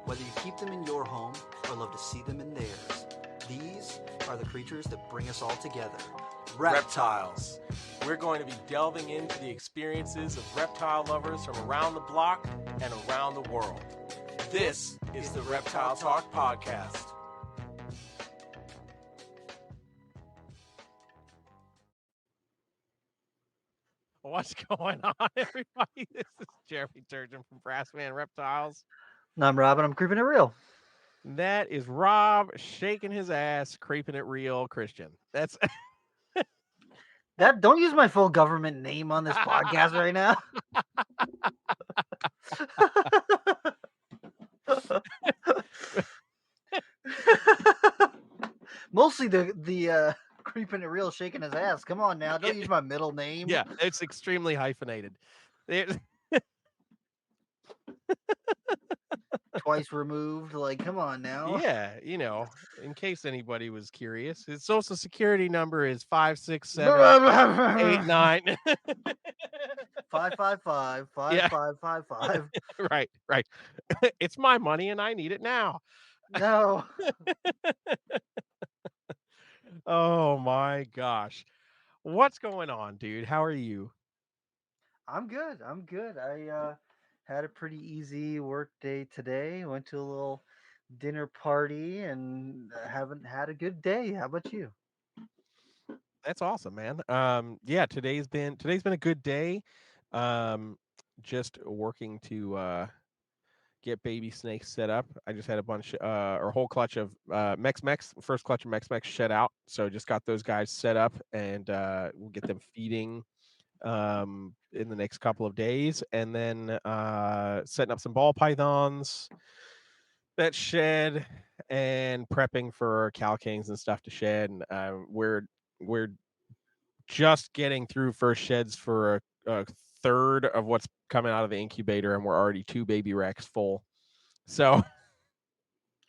Whether you keep them in your home or love to see them in theirs, these are the creatures that bring us all together. Reptiles. We're going to be delving into the experiences of reptile lovers from around the block and around the world. This is the Reptile Talk Podcast. What's going on, everybody? This is Jeremy Turgeon from Brassman Reptiles. And I'm Rob, and I'm creeping it real. That is Rob shaking his ass, creeping it real, Christian. That's That don't use my full government name on this podcast right now. Mostly the creeping it real, shaking his ass. Come on now, don't use my middle name. yeah, it's extremely hyphenated. Twice removed. Like, come on now. Yeah, you know, in case anybody was curious, his social security number is 56789. 555 5555. Right. It's my money and I need it now. No. Oh my gosh. What's going on, dude? How are you? I'm good. I had a pretty easy work day today. Went to a little dinner party and haven't had a good day. How about you? That's awesome, man. Yeah, today's been a good day. Just working to get baby snakes set up. I just had a bunch or a whole clutch of first clutch of Mex shed out. So just got those guys set up and we'll get them feeding in the next couple of days, and then setting up some ball pythons that shed and prepping for cow kings and stuff to shed. And we're just getting through first sheds for a third of what's coming out of the incubator, and we're already 2 baby racks full. So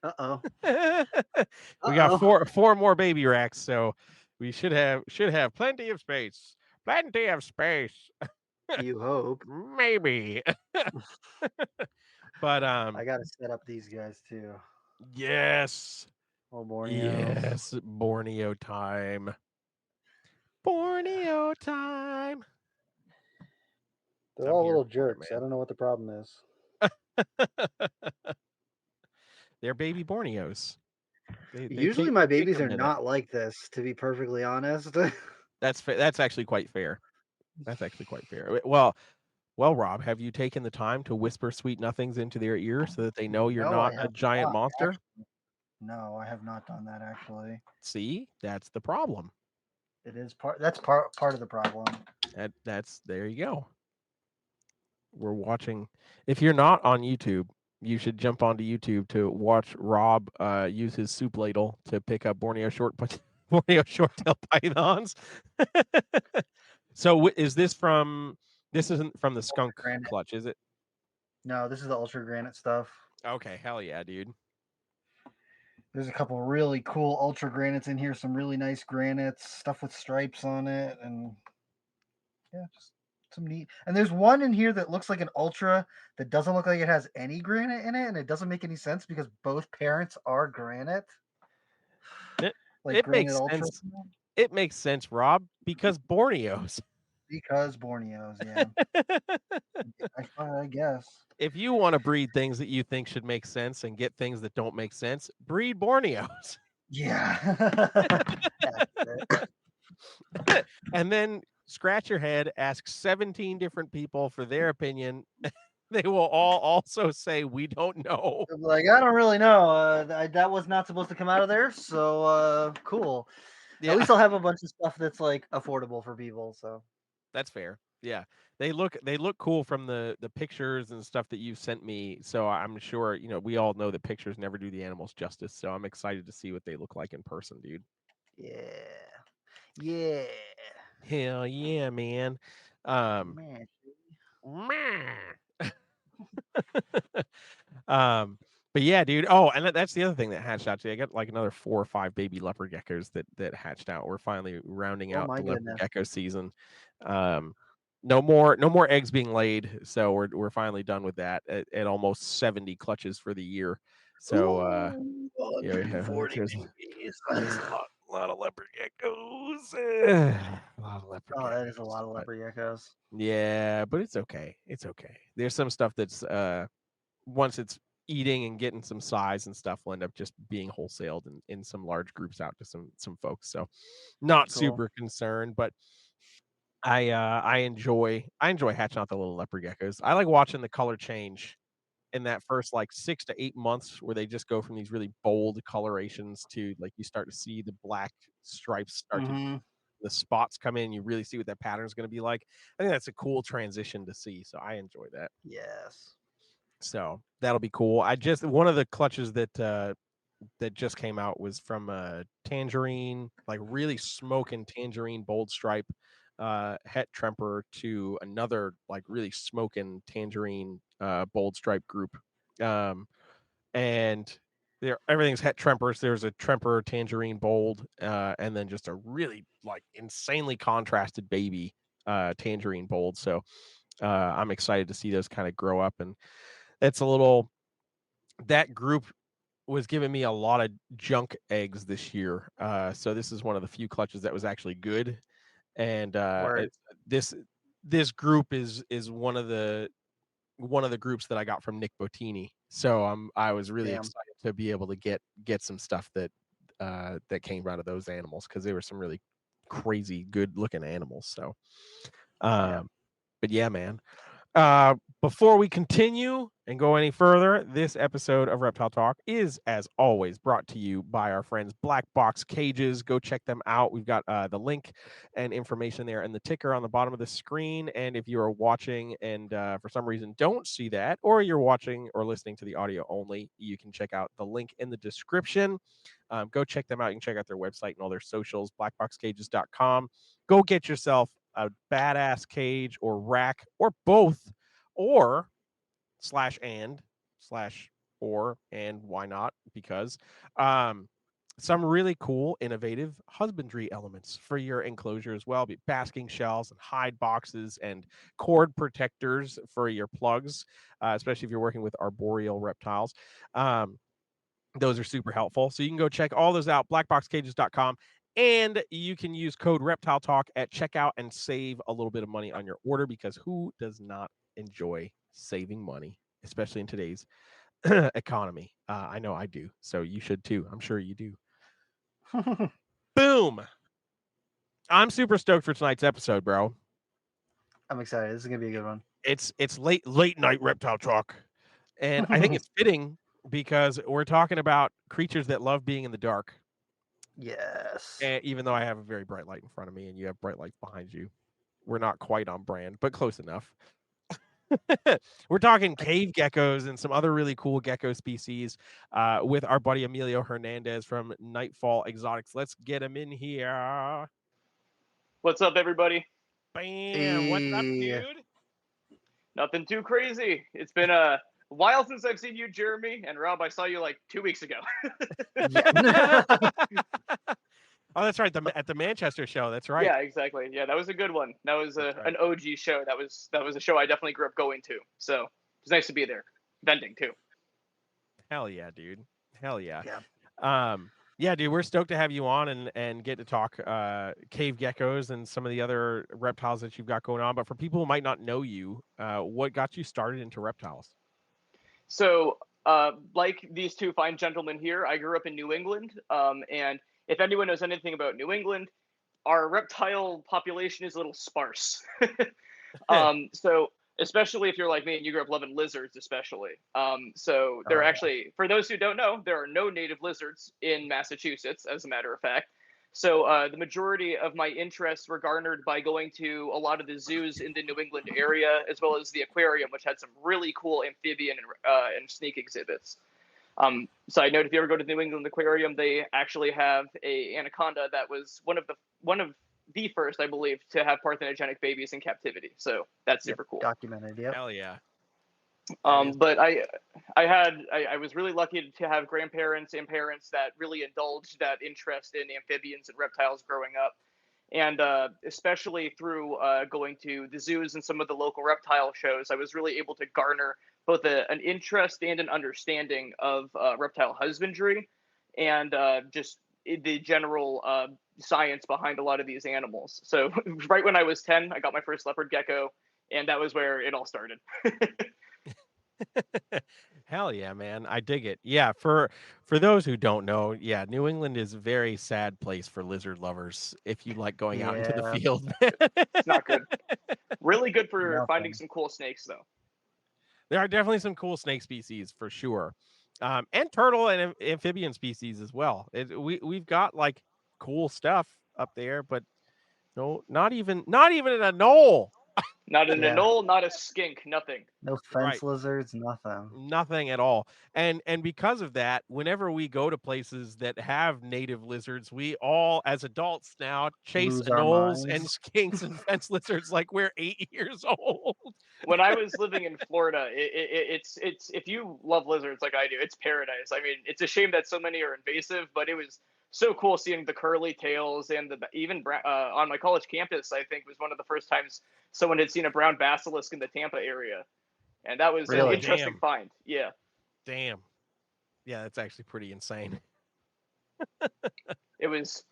Uh-oh. we got four more baby racks, so we should have plenty of space. Plenty of space. You hope. Maybe. But I gotta set up these guys too. yes. Oh, Borneo. Yes, Borneo time. Borneo time. They're I'm all here little for it, jerks. man. I don't know what the problem is. They're baby Borneos. They Usually take- my take babies a are minute. not like this, to be perfectly honest. That's actually quite fair. That's actually quite fair. Well, Rob, have you taken the time to whisper sweet nothings into their ear so that they know you're No, not I a have giant not, monster? actually. No, I have not done that actually. See, that's the problem. It is part of the problem. That's there you go. We're watching. If you're not on YouTube, you should jump onto YouTube to watch Rob use his soup ladle to pick up Borneo short-tailed pythons. So is this from? This isn't from the skunk Granite. clutch, is it? No, this is the ultra granite stuff. Okay, hell yeah, dude. There's a couple really cool ultra granites in here, some really nice granites, stuff with stripes on it, and yeah, just some neat. And there's one in here that looks like an ultra that doesn't look like it has any granite in it, and it doesn't make any sense because both parents are granite. It Granite makes ultra. sense. It makes sense, Rob, because Borneos. Because Borneos, yeah. I guess. If you want to breed things that you think should make sense and get things that don't make sense, breed Borneos. Yeah. And then scratch your head, ask 17 different people for their opinion. They will all also say, we don't know. Like, I don't really know. That was not supposed to come out of there, so cool. Yeah, At least I'll have a bunch of stuff that's like affordable for people. So that's fair. Yeah, they look cool from the pictures and stuff that you've sent me. So I'm sure, we all know that pictures never do the animals justice. So I'm excited to see what they look like in person, dude. yeah. Hell yeah, man. Man. But yeah, dude. Oh, and that's the other thing that hatched out today. I got like another 4 or 5 baby leopard geckos that hatched out. We're finally rounding out my the leopard goodness. gecko season. no more eggs being laid. So we're finally done with that at almost 70 clutches for the year. So Ooh, yeah, 140 there's babies. a lot of leopard geckos. A lot of leopard Oh, that is a geckos. lot of But leopard geckos. yeah, but it's okay. It's okay. There's some stuff that's once it's eating and getting some size and stuff will end up just being wholesaled in some large groups out to some folks. So not Cool. super concerned, but I enjoy hatching out the little leopard geckos. I like watching the color change in that first like 6 to 8 months where they just go from these really bold colorations to like you start to see the black stripes start to Mm-hmm. the spots come in, you really see what that pattern is going to be like. I think that's a cool transition to see. So I enjoy that. Yes. So that'll be cool. I just one of the clutches that just came out was from a tangerine, like really smoking tangerine bold stripe het tremper to another like really smoking tangerine bold stripe group. Um and there everything's het trempers. There's a tremper tangerine bold, and then just a really like insanely contrasted baby tangerine bold. So I'm excited to see those kind of grow up, and it's a little that group was giving me a lot of junk eggs this year. So this is one of the few clutches that was actually good, and Word. this this group is one of the groups that I got from Nick Bottini. So I was really Damn. excited to be able to get some stuff that that came out of those animals because they were some really crazy good looking animals. So Yeah. but yeah, man. Before we continue and go any further, this episode of Reptile Talk is, as always, brought to you by our friends Black Box Cages. Go check them out. We've got the link and information there and the ticker on the bottom of the screen. And if you are watching and for some reason don't see that, or you're watching or listening to the audio only, you can check out the link in the description. Go check them out. You can check out their website and all their socials, blackboxcages.com. Go get yourself a badass cage or rack or both, or slash or and why not, because some really cool innovative husbandry elements for your enclosure as well, be basking shells and hide boxes and cord protectors for your plugs, especially if you're working with arboreal reptiles. Those are super helpful. So you can go check all those out, blackboxcages.com. And you can use code Reptile Talk at checkout and save a little bit of money on your order, because who does not enjoy saving money, especially in today's economy? I know I do. So you should too. I'm sure you do. Boom. I'm super stoked for tonight's episode, bro. I'm excited. This is gonna be a good one. It's late night Reptile Talk. And I think it's fitting because we're talking about creatures that love being in the dark. Yes. And even though I have a very bright light in front of me and you have bright lights behind you, we're not quite on brand, but close enough. We're talking cave geckos and some other really cool gecko species with our buddy Emilio Hernandez from Nightfall Exotics. Let's get him in here. What's up, everybody? Bam. What's up, Hey. dude? Nothing too crazy. It's been a while since I've seen you, Jeremy, and Rob. I saw you like 2 weeks ago. Yeah. Oh, that's right. At the Manchester show. That's right. Yeah, exactly. Yeah, that was a good one. That was That's right. an OG show. That was a show I definitely grew up going to. So it was nice to be there, venting too. Hell yeah, dude. Hell yeah. Yeah. Yeah, dude, we're stoked to have you on and get to talk cave geckos and some of the other reptiles that you've got going on. But for people who might not know you, what got you started into reptiles? So, like these two fine gentlemen here, I grew up in New England. And if anyone knows anything about New England, our reptile population is a little sparse. So especially if you're like me and you grew up loving lizards, especially. So there are actually, for those who don't know, there are no native lizards in Massachusetts, as a matter of fact. So the majority of my interests were garnered by going to a lot of the zoos in the New England area, as well as the aquarium, which had some really cool amphibian and snake exhibits. Side note: if you ever go to the New England Aquarium, they actually have a anaconda that was one of the first, I believe, to have parthenogenic babies in captivity. So that's super cool. Documented. Yep. Hell yeah. But I was really lucky to have grandparents and parents that really indulged that interest in amphibians and reptiles growing up. And especially through going to the zoos and some of the local reptile shows, I was really able to garner both an interest and an understanding of reptile husbandry and just the general science behind a lot of these animals. So right when I was 10, I got my first leopard gecko, and that was where it all started. Hell yeah, man. I dig it. Yeah, for those who don't know, yeah, New England is a very sad place for lizard lovers if you like going out into the Yeah. field. It's not good. Really good for finding Nothing. some cool snakes, though. There are definitely some cool snake species for sure. And turtle and amphibian species as well. We've got like cool stuff up there, but no, not even in a knoll. Not an Yeah. anole, not a skink, nothing. No Right. fence lizards, nothing. Nothing at all. And because of that, whenever we go to places that have native lizards, we all as adults now chase Lose our anoles and minds. skinks and fence lizards like we're 8 years old. When I was living in Florida, it's if you love lizards like I do, it's paradise. I mean, it's a shame that so many are invasive, but it was so cool seeing the curly tails and even on my college campus. I think was one of the first times someone had seen a brown basilisk in the Tampa area, and that was an Really? interesting Damn. find. Yeah, Damn. Yeah, that's actually pretty insane. it was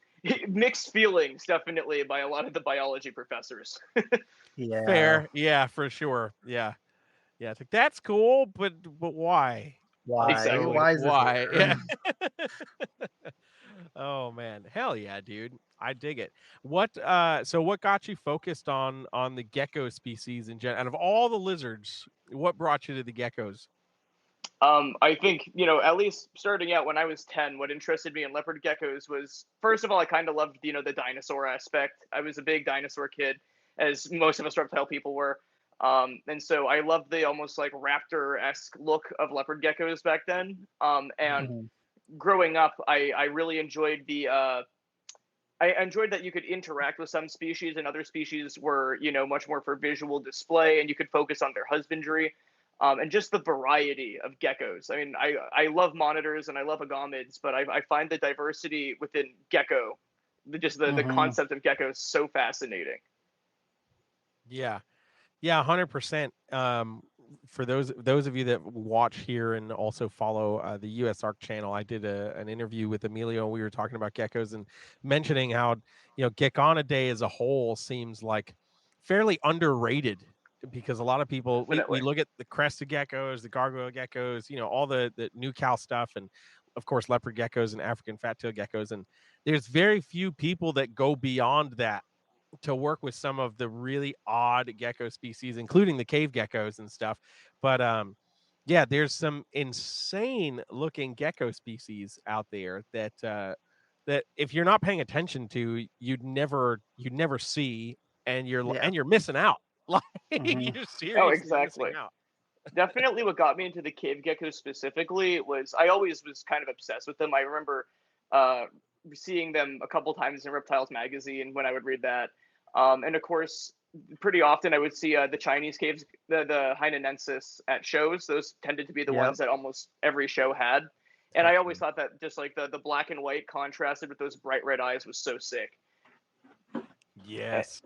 mixed feelings, definitely, by a lot of the biology professors. Yeah. Fair. Yeah, for sure. Yeah. Yeah, it's like that's cool, but why? Why? Exactly. Why is this Why? here? Yeah. Oh man, hell yeah, dude. I dig it. What so what got you focused on the gecko species in general? Out of all the lizards, what brought you to the geckos? I think, at least starting out when I was 10, what interested me in leopard geckos was, first of all, I kind of loved, the dinosaur aspect. I was a big dinosaur kid, as most of us reptile people were. And so I loved the almost like raptor-esque look of leopard geckos back then. And Mhm. growing up, I really enjoyed I enjoyed that you could interact with some species and other species were, much more for visual display and you could focus on their husbandry. And just the variety of geckos. I mean, I love monitors and I love agamids, but I find the diversity within gecko, the Mhm. concept of geckos so fascinating. Yeah. Yeah, 100%. For those of you that watch here and also follow the US Arc channel, I did an interview with Emilio. We were talking about geckos and mentioning how Geckonidae as a whole seems like fairly underrated because a lot of people we Definitely. look at the crested geckos, the gargoyle geckos, all the new cow stuff, and of course leopard geckos and African fat-tailed geckos, and there's very few people that go beyond that to work with some of the really odd gecko species, including the cave geckos and stuff. But yeah, there's some insane looking gecko species out there that if you're not paying attention to, you'd never see, and Yeah. you're missing out. Like Mhm. you're Oh, seriously missing exactly. out. Definitely what got me into the cave geckos specifically was I always was kind of obsessed with them. I remember uh, seeing them a couple times in Reptiles magazine when I would read that. And of course, pretty often I would see the Chinese caves, the Hainanensis at shows. Those tended to be the Yep. ones that almost every show had. And I Heck always thought that just like the black and white contrasted with those bright red eyes was so sick. yes.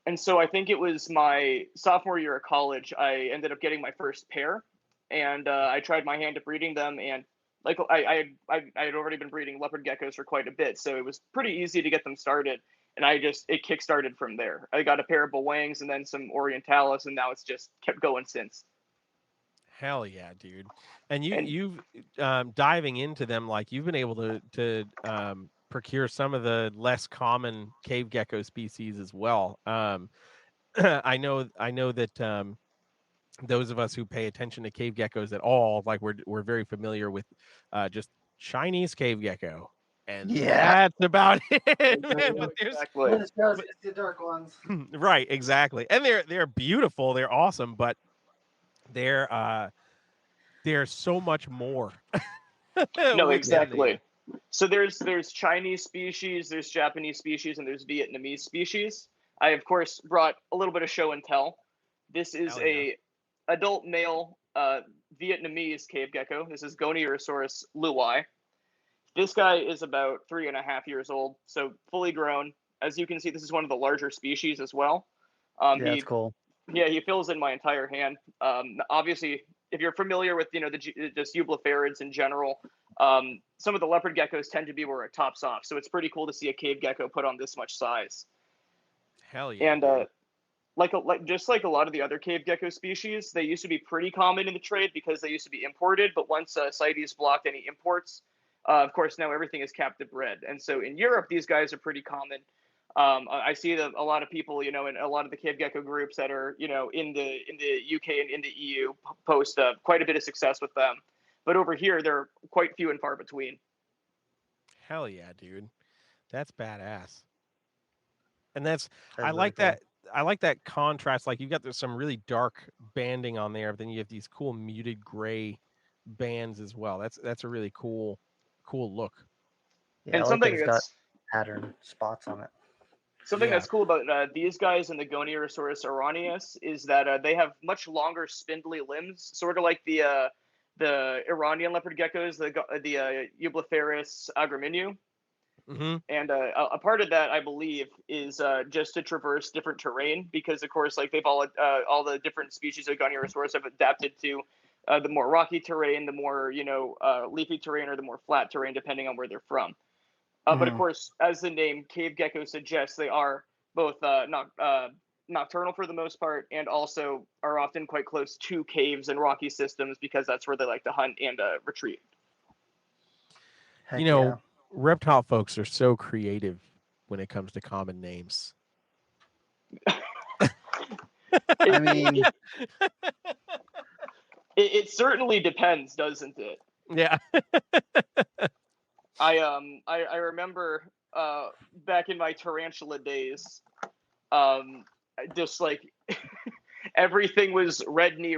And so I think it was my sophomore year of college. I ended up getting my first pair, and I tried my hand at breeding them. And like I had already been breeding leopard geckos for quite a bit, so it was pretty easy to get them started. And it kickstarted from there. I got a pair of Bowangs and then some Orientalis, and now it's just kept going since. Hell yeah, dude. And And you've diving into them, like you've been able to procure some of the less common cave gecko species as well. I know that those of us who pay attention to cave geckos at all, like we're very familiar with just Chinese cave gecko, and Yeah. that's about it. Man, no, but there's exactly. It's the dark ones. right, exactly, and they're beautiful, they're awesome, but they're there's so much more No, within there. exactly. So there's Chinese species, there's Japanese species, and there's Vietnamese species. I of course brought a little bit of show and tell. This is Hell yeah. a adult male Vietnamese cave gecko. This is Goniurosaurus luai. This guy is about 3.5 years old, so fully grown. as you can see, this is one of the larger species as well. Yeah, He that's cool. Yeah, he fills in my entire hand. Obviously, if you're familiar with just eublephaриds in general, some of the leopard geckos tend to be where it tops off. So it's pretty cool to see a cave gecko put on this much size. Hell yeah! And just like a lot of the other cave gecko species, they used to be pretty common in the trade because they used to be imported. But once CITES blocked any imports, of course now everything is captive bred. And so in Europe, these guys are pretty common. I see that a lot of people, in a lot of the cave gecko groups that are, in the UK and in the EU post quite a bit of success with them. But over here, they're quite few and far between. Hell yeah, dude. That's badass. And that's I That's like really that. I like that contrast. Like you've got some really dark banding on there, but then you have these cool muted gray bands as well. That's a really cool look. Yeah, And I like that it's got pattern spots on it. Something Yeah. that's cool about these guys and the Goniosaurus oranius is that they have much longer spindly limbs, sort of like the Iranian leopard geckos, the Eublepharis agraminiu. Mm-hmm. And a part of that, I believe, is just to traverse different terrain because, of course, like they've all the different species of Goniosaurus have adapted to the more rocky terrain, the more leafy terrain, or the more flat terrain, depending on where they're from. But of course, as the name cave gecko suggests, they are both nocturnal for the most part, and also are often quite close to caves and rocky systems because that's where they like to hunt and retreat. Heck You know, yeah. reptile folks are so creative when it comes to common names. I mean, it certainly depends, doesn't it? Yeah. I remember back in my tarantula days, just like everything was red knee,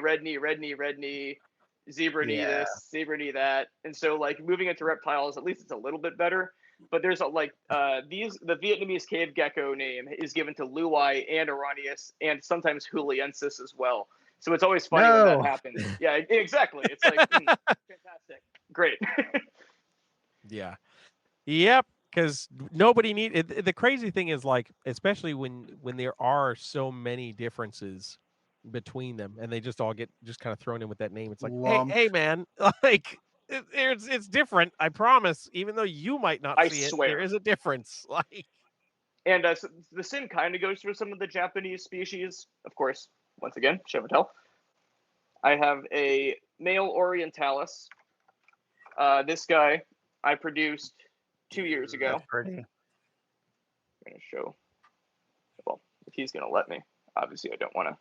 zebra knee Yeah. this, zebra knee that, and so like moving into reptiles, at least it's a little bit better. But there's the Vietnamese cave gecko name is given to Luai and Oranius and sometimes Huliensis as well. So it's always funny when that happens. Yeah, exactly. It's like fantastic, great. Yeah. Yep. Because nobody the crazy thing is like, especially when there are so many differences between them, and they just all get just kind of thrown in with that name. It's like, Lumped. hey, man, like it's different. I promise. Even though you might not I see swear. it, there is a difference. Like, and so the same kind of goes for some of the Japanese species. Of course, once again, show and tell. I have a male Orientalis. This guy I produced 2 years ago. That's pretty. I'm going to show, well, if he's going to let me. Obviously, I don't want to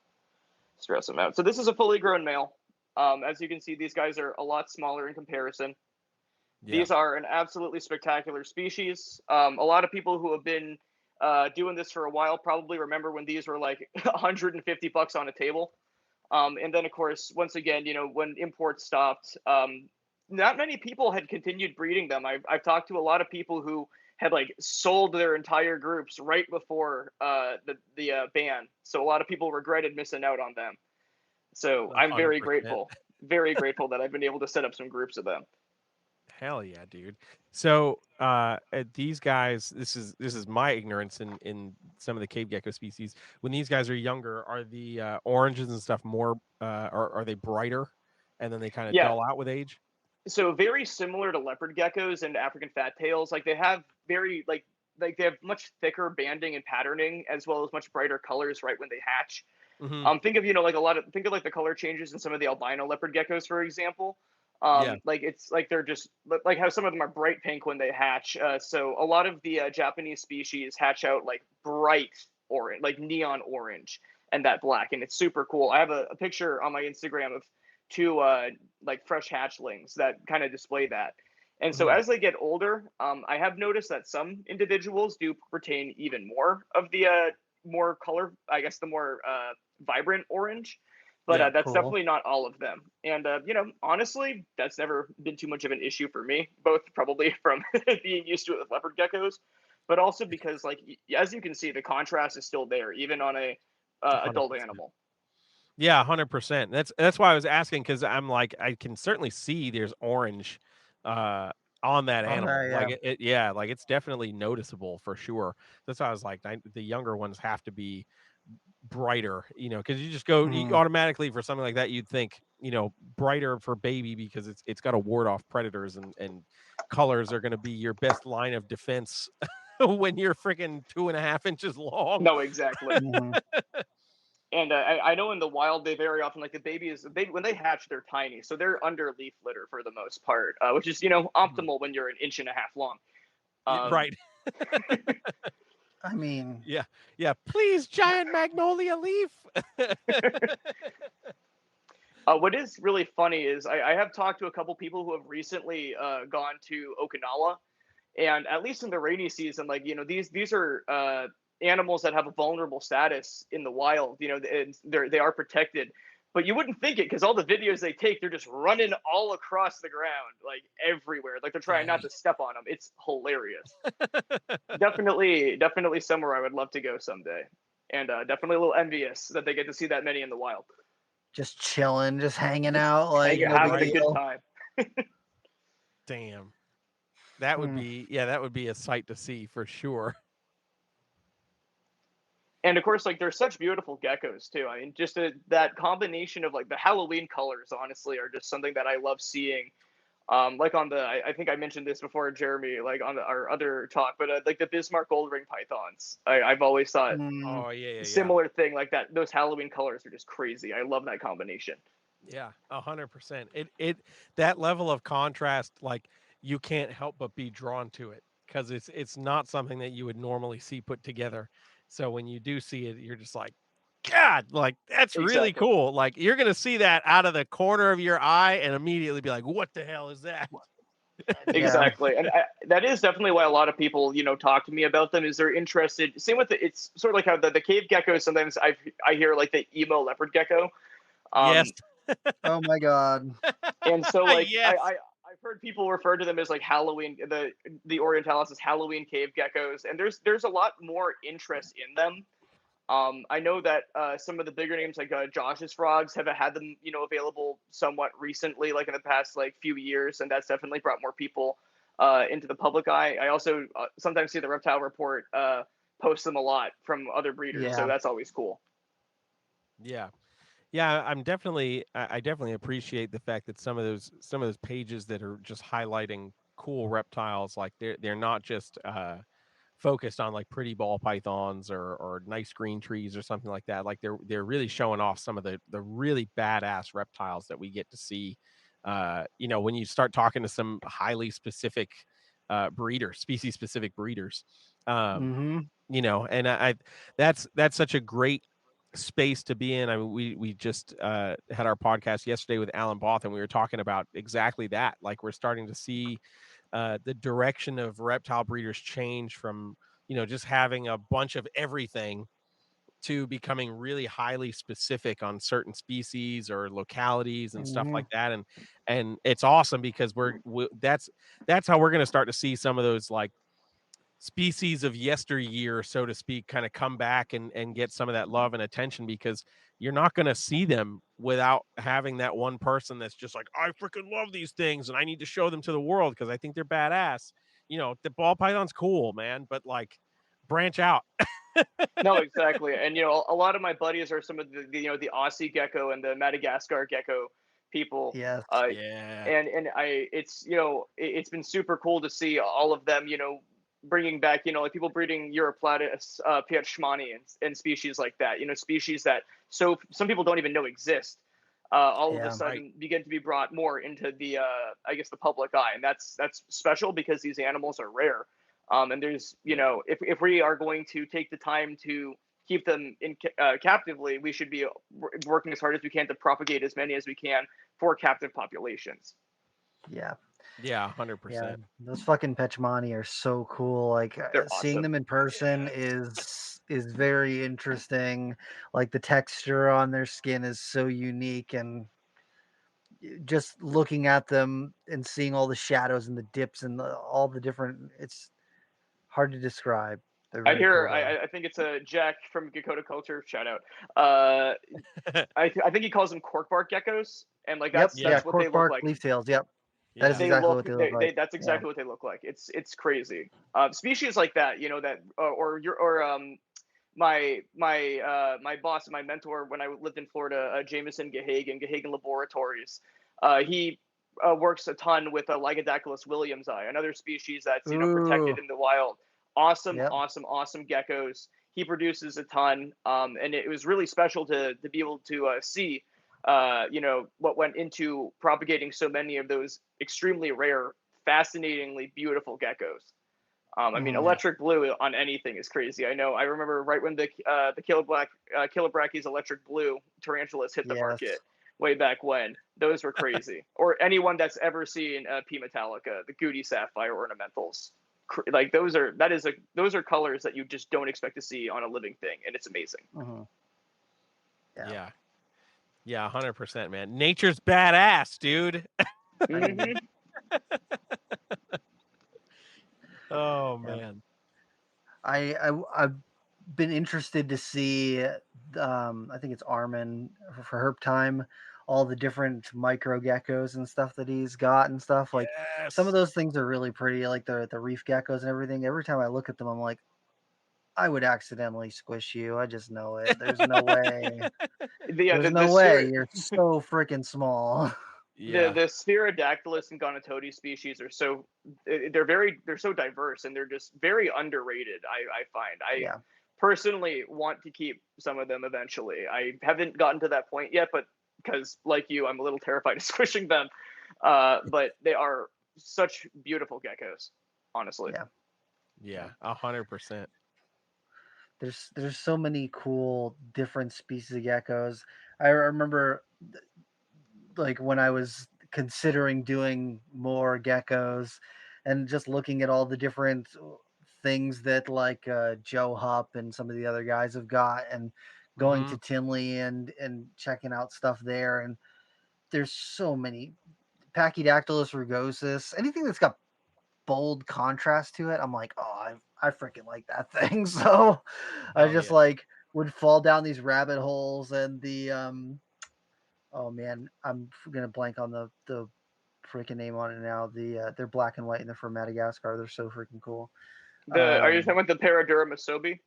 stress him out. So this is a fully grown male. As you can see, these guys are a lot smaller in comparison. Yeah. These are an absolutely spectacular species. A lot of people who have been doing this for a while probably remember when these were like $150 on a table. And then, of course, once again, when imports stopped, not many people had continued breeding them. I've talked to a lot of people who had like sold their entire groups right before the ban. So a lot of people regretted missing out on them. So 100%. I'm very grateful that I've been able to set up some groups of them. Hell yeah, dude. So these guys, this is my ignorance in some of the cave gecko species. When these guys are younger, are the oranges and stuff more are they brighter, and then they kind of dull out with age? So very similar to leopard geckos and African fat tails. Like they have very like they have much thicker banding and patterning, as well as much brighter colors right when they hatch. Mm-hmm. Think of think of like the color changes in some of the albino leopard geckos, for example. Like it's like they're just like how some of them are bright pink when they hatch. So a lot of the Japanese species hatch out like bright orange, like neon orange and that black, and it's super cool. I have a picture on my Instagram of two like fresh hatchlings that kind of display that. And so as they get older, I have noticed that some individuals do retain even more of the more color, I guess the more vibrant orange. But that's definitely not all of them. And, honestly, that's never been too much of an issue for me, both probably from being used to it with leopard geckos, but also because, like, as you can see, the contrast is still there, even on a adult animal. Yeah, 100%. That's why I was asking, because I'm like, I can certainly see there's orange on that On animal. that, Like yeah, like it's definitely noticeable for sure. That's why I was like, the younger ones have to be brighter, because you just go you automatically for something like that, you'd think, brighter for baby because it's got to ward off predators, and colors are going to be your best line of defense when you're freaking 2.5 inches long. No, exactly. Mhm. And I know in the wild they very often, like, the babies, when they hatch, they're tiny, so they're under leaf litter for the most part, which is optimal when you're 1.5 inches long. Right. I mean, Yeah, please, giant magnolia leaf. What is really funny is I have talked to a couple people who have recently gone to Okinawa, and at least in the rainy season, like, these are animals that have a vulnerable status in the wild. And they are protected, but you wouldn't think it because all the videos they take, they're just running all across the ground, like everywhere, like they're trying not to step on them. It's hilarious. Definitely somewhere I would love to go someday, and definitely a little envious that they get to see that many in the wild. just chilling, just hanging out, like You're no having big a good deal. time. Damn. That would be that would be a sight to see for sure. And of course, like, they're such beautiful geckos too. I mean, just that combination of, like, the Halloween colors, honestly, are just something that I love seeing. Like on I think I mentioned this before, Jeremy, like on our other talk, but like the Bismarck gold ring pythons, I've always thought Oh yeah. similar thing like that. Those Halloween colors are just crazy. I love that combination. Yeah, 100%. It that level of contrast, like, you can't help but be drawn to it because it's not something that you would normally see put together. So when you do see it, you're just like, God, like that's really Exactly. cool. Like you're gonna see that out of the corner of your eye and immediately be like, what the hell is that? Exactly, and that is definitely why a lot of people, talk to me about them. Is they're interested. Same with it's sort of like how the cave gecko. Sometimes I hear like the emo leopard gecko. Yes. Oh my god. And so, like, Yes. I've heard people refer to them as like Halloween, the Orientalis as Halloween cave geckos, and there's a lot more interest in them. I know that some of the bigger names like Josh's Frogs have had them, available somewhat recently, like in the past like few years, and that's definitely brought more people into the public eye. I also sometimes see the Reptile Report post them a lot from other breeders, so Yeah. that's always cool. Yeah. I definitely appreciate the fact that some of those pages that are just highlighting cool reptiles, like they're not just focused on like pretty ball pythons or nice green trees or something like that. Like they're really showing off some of the really badass reptiles that we get to see. When you start talking to some highly specific species specific breeders, and I that's such a great space to be in. I mean, we just had our podcast yesterday with Alan Both, and we were talking about exactly that. Like we're starting to see the direction of reptile breeders change from just having a bunch of everything to becoming really highly specific on certain species or localities and stuff like that. And it's awesome because that's how we're going to start to see some of those like species of yesteryear, so to speak, kind of come back and get some of that love and attention, because you're not going to see them without having that one person that's just like, I freaking love these things and I need to show them to the world because I think they're badass. The ball python's cool, man, but like branch out. No, exactly, and a lot of my buddies are some of the Aussie gecko and the Madagascar gecko people. Yes. Yeah. And it's been super cool to see all of them, bringing back, like people breeding Europlatus, Pietschmani and species like that, species that so some people don't even know exist. All of a sudden begin to be brought more into the, I guess, the public eye, and that's special because these animals are rare. And there's, if we are going to take the time to keep them in captively, we should be working as hard as we can to propagate as many as we can for captive populations. Yeah. Yeah, 100%. Yeah, those fucking Pechmani are so cool. Like They're seeing awesome. them in person is very interesting. Like the texture on their skin is so unique, and just looking at them and seeing all the shadows and the dips and all the different, it's hard to describe. They're I very hear. cool, though. I think it's a Jack from Gecko Culture. Shout out. I think he calls them corkbark geckos, and like that's Yeah, what they cork look bark, like. leaf tails. Yep. That is They exactly look what they look like. that's exactly what they look like. It's crazy. Species like that, my boss and my mentor when I lived in Florida, Jameson Gehagen Laboratories. He works a ton with Lygodactylus williamsi, another species that's Ooh. protected in the wild. Awesome, Yep. awesome geckos. He produces a ton, and it was really special to be able to see what went into propagating so many of those extremely rare, fascinatingly beautiful geckos. I mean, electric blue on anything is crazy. I know. I remember right when the Killer electric blue tarantulas hit the Yes. market way back when. Those were crazy. Or anyone that's ever seen P Metallica, the Goody Sapphire ornamentals. Like those are colors that you just don't expect to see on a living thing, and it's amazing. Yeah. Yeah, 100%, man. Nature's badass, dude. Mhm. Oh man. I've been interested to see. I think it's Armin for Herb Time. All the different micro geckos and stuff that he's got and stuff. Like some of Yes. those things are really pretty, like the reef geckos and everything. Every time I look at them, I'm like, I would accidentally squish you. I just know it. There's no way. There's no way. You're so freaking small. Yeah. The Spherodactylus and Gonatodes species are they're so diverse, and they're just very underrated. I find I personally want to keep some of them eventually. I haven't gotten to that point yet, but because like you, I'm a little terrified of squishing them. But they are such beautiful geckos, honestly. Yeah, 100%. There's so many cool different species of geckos. I remember like when I was considering doing more geckos and just looking at all the different things that like Joe Hupp and some of the other guys have got, and going to Tinley and checking out stuff there. And there's so many Pachydaktylus rugosus, anything that's got bold contrast to it. I'm like, oh, I freaking like that thing. So I just like would fall down these rabbit holes, and the oh man, I'm gonna blank on the freaking name on it now. They're black and white and they're from Madagascar. They're so freaking cool. Are you talking about the Paradura masobi?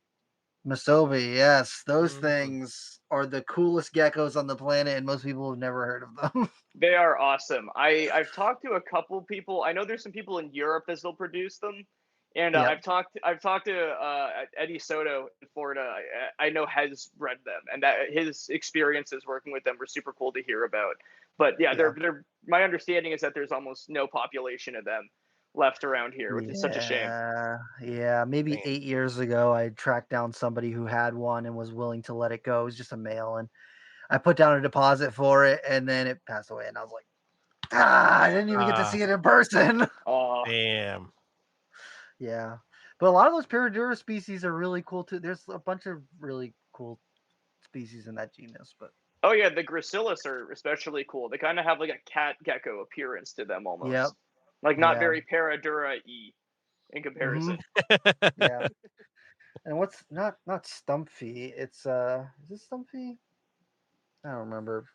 Masobi, yes, those things are the coolest geckos on the planet, and most people have never heard of them. They are awesome. I've talked to a couple people. I know there's some people in Europe that still produce them, and I've talked to Eddie Soto in Florida. I know has bred them, and that his experiences working with them were super cool to hear about. But they're my understanding is that there's almost no population of them left around here, which is such a shame. Yeah, maybe 8 years ago, I tracked down somebody who had one and was willing to let it go. It was just a male, and I put down a deposit for it, and then it passed away, and I was like, I didn't even get to see it in person. Oh, damn. Yeah, but a lot of those Paradura species are really cool too. There's a bunch of really cool species in that genus, but oh yeah, the Gracilis are especially cool. They kind of have like a cat gecko appearance to them almost. Like not very Paradura-y in comparison. Yeah. And what's not Stumpy? It's is it Stumpy? I don't remember.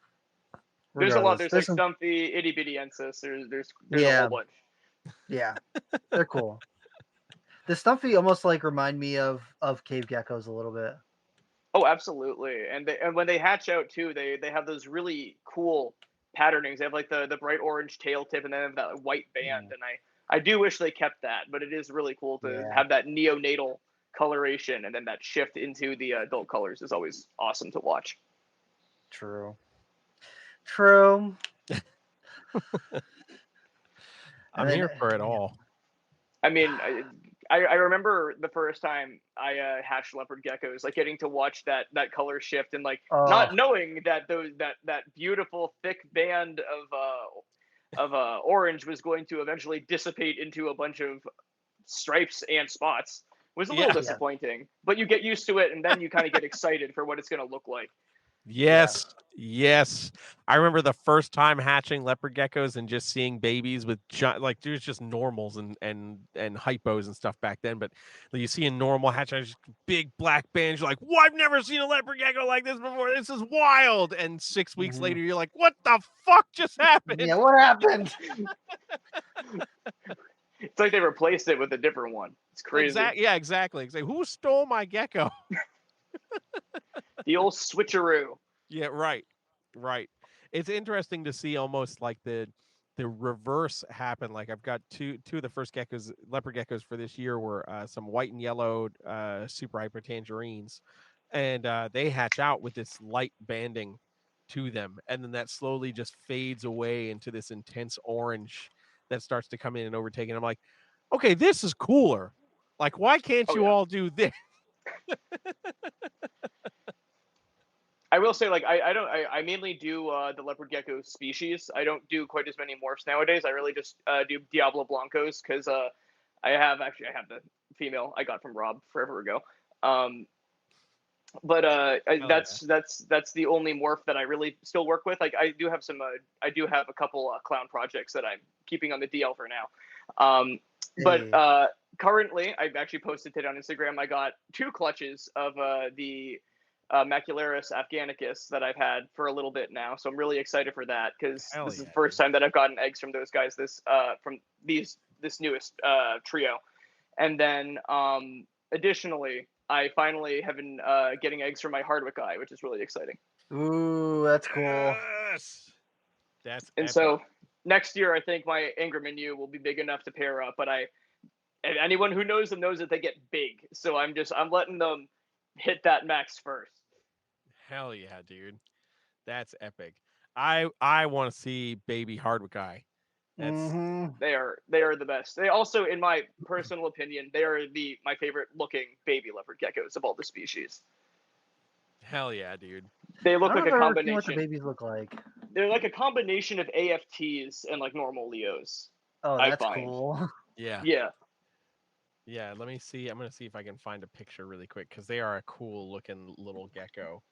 There's a lot. There's like some... Stumpy, Itty Bitty-ensis. There's a whole bunch. Yeah, they're cool. The Stumpy almost like remind me of cave geckos a little bit. Oh, absolutely. And when they hatch out too, they have those really cool patternings. They have like the bright orange tail tip, and then they have that white band. And I do wish they kept that, but it is really cool to have that neonatal coloration, and then that shift into the adult colors is always awesome to watch. True. I'm here for it all. I mean, I remember the first time I hatched leopard geckos, like getting to watch that color shift, and like not knowing that that beautiful thick band of orange was going to eventually dissipate into a bunch of stripes and spots was a little disappointing. But you get used to it, and then you kind of get excited for what it's going to look like. Yes. I remember the first time hatching leopard geckos and just seeing babies with like there's just normals and hypos and stuff back then. But you see a normal hatch, just big black bands. You're like, "Well, I've never seen a leopard gecko like this before. This is wild." And 6 weeks later, you're like, "What the fuck just happened?" Yeah, what happened? It's like they replaced it with a different one. It's crazy. Exactly. Who stole my gecko? The old switcheroo. Yeah, right. It's interesting to see almost like the reverse happen. Like I've got two of the first geckos, leopard geckos for this year were some white and yellow super hyper tangerines, and they hatch out with this light banding to them, and then that slowly just fades away into this intense orange that starts to come in and overtake. And I'm like, okay, this is cooler. Like, why can't you all do this? I will say, like, I mainly do the leopard gecko species. I don't do quite as many morphs nowadays. I really just do Diablo Blancos because I have the female I got from Rob forever ago. That's the only morph that I really still work with. Like I do have a couple clown projects that I'm keeping on the DL for now. Currently, I've actually posted today on Instagram. I got 2 clutches of the Macularis afghanicus that I've had for a little bit now. So I'm really excited for that because this is the first time that I've gotten eggs from those guys. This newest trio, and then additionally, I finally have been getting eggs from my Hardwick eye, which is really exciting. Ooh, that's cool. Yes! That's and epic. So next year, I think my Anger Menu will be big enough to pair up. But and anyone who knows them knows that they get big. So I'm letting them hit that max first. Hell yeah, dude. That's epic. I want to see baby Hardwick eye. They are the best. They also, in my personal opinion, they are my favorite looking baby leopard geckos of all the species. Hell yeah, dude. They look like a combination. What the babies look like? They're like a combination of AFTs and like normal Leos. Oh, that's cool. Yeah. Yeah, let me see. I'm going to see if I can find a picture really quick because they are a cool looking little gecko.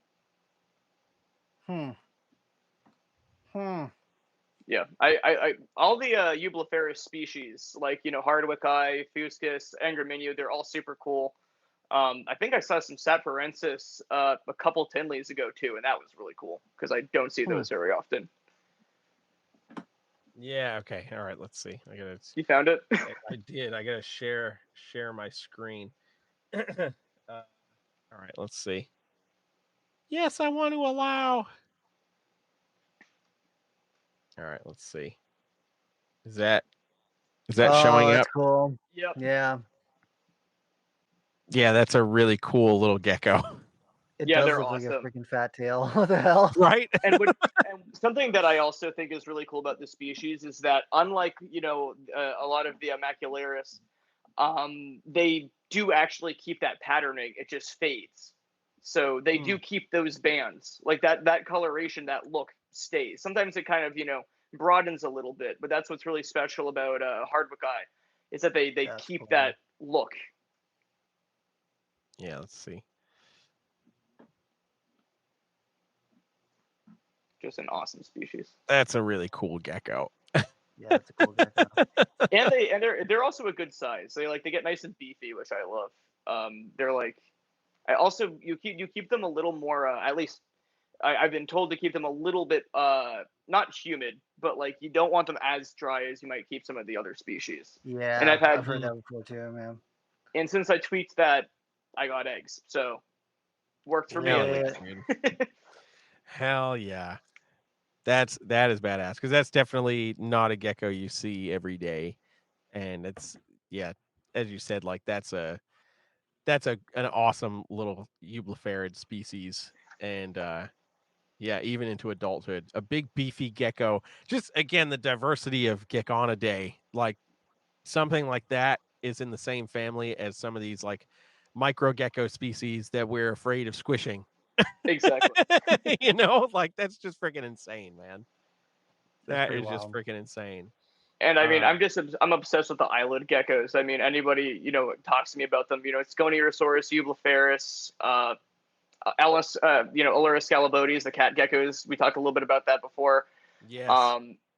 Yeah, I all the Eublepharis species, like, Hardwick eye, Fuscus, Anger Menu, they're all super cool. I think I saw some Saphorensis a couple Tinleys ago too, and that was really cool because I don't see those very often. Yeah. Okay. All right. Let's see. You found it? I did. I gotta share my screen. All right. Let's see. Yes, I want to allow. All right. Let's see. Is that showing up? That's cool. Yep. Yeah. Yeah, that's a really cool little gecko. It does they're look awesome. like a freaking fat tail. What the hell? Right? and something that I also think is really cool about this species is that, unlike, a lot of the Macularis, they do actually keep that patterning. It just fades. So they do keep those bands. Like that coloration, that look stays. Sometimes it kind of, broadens a little bit, but that's what's really special about Hardwick eye, is that they keep cool. that look. Yeah, let's see. Just an awesome species. That's a really cool gecko. Yeah, it's a cool gecko. and they're also a good size. They get nice and beefy, which I love. They're like, I also you keep them a little more. At least I've been told to keep them a little bit not humid, but like you don't want them as dry as you might keep some of the other species. Yeah, and I've heard that before too, man. And since I tweaked that, I got eggs, so worked for me. Hell yeah. That is badass because that's definitely not a gecko you see every day, and it's as you said, like that's an awesome little eublepharid species, and even into adulthood, a big beefy gecko. Just again, the diversity of Geckonidae, like something like that is in the same family as some of these like micro gecko species that we're afraid of squishing. Exactly. Like that's just freaking insane, man. That is just freaking insane. And I mean, I'm obsessed with the eyelid geckos. I mean, anybody talks to me about them. Sconiosaurus, Eublepharis, Alice, Ulera scalabodes, the cat geckos. We talked a little bit about that before. Yes.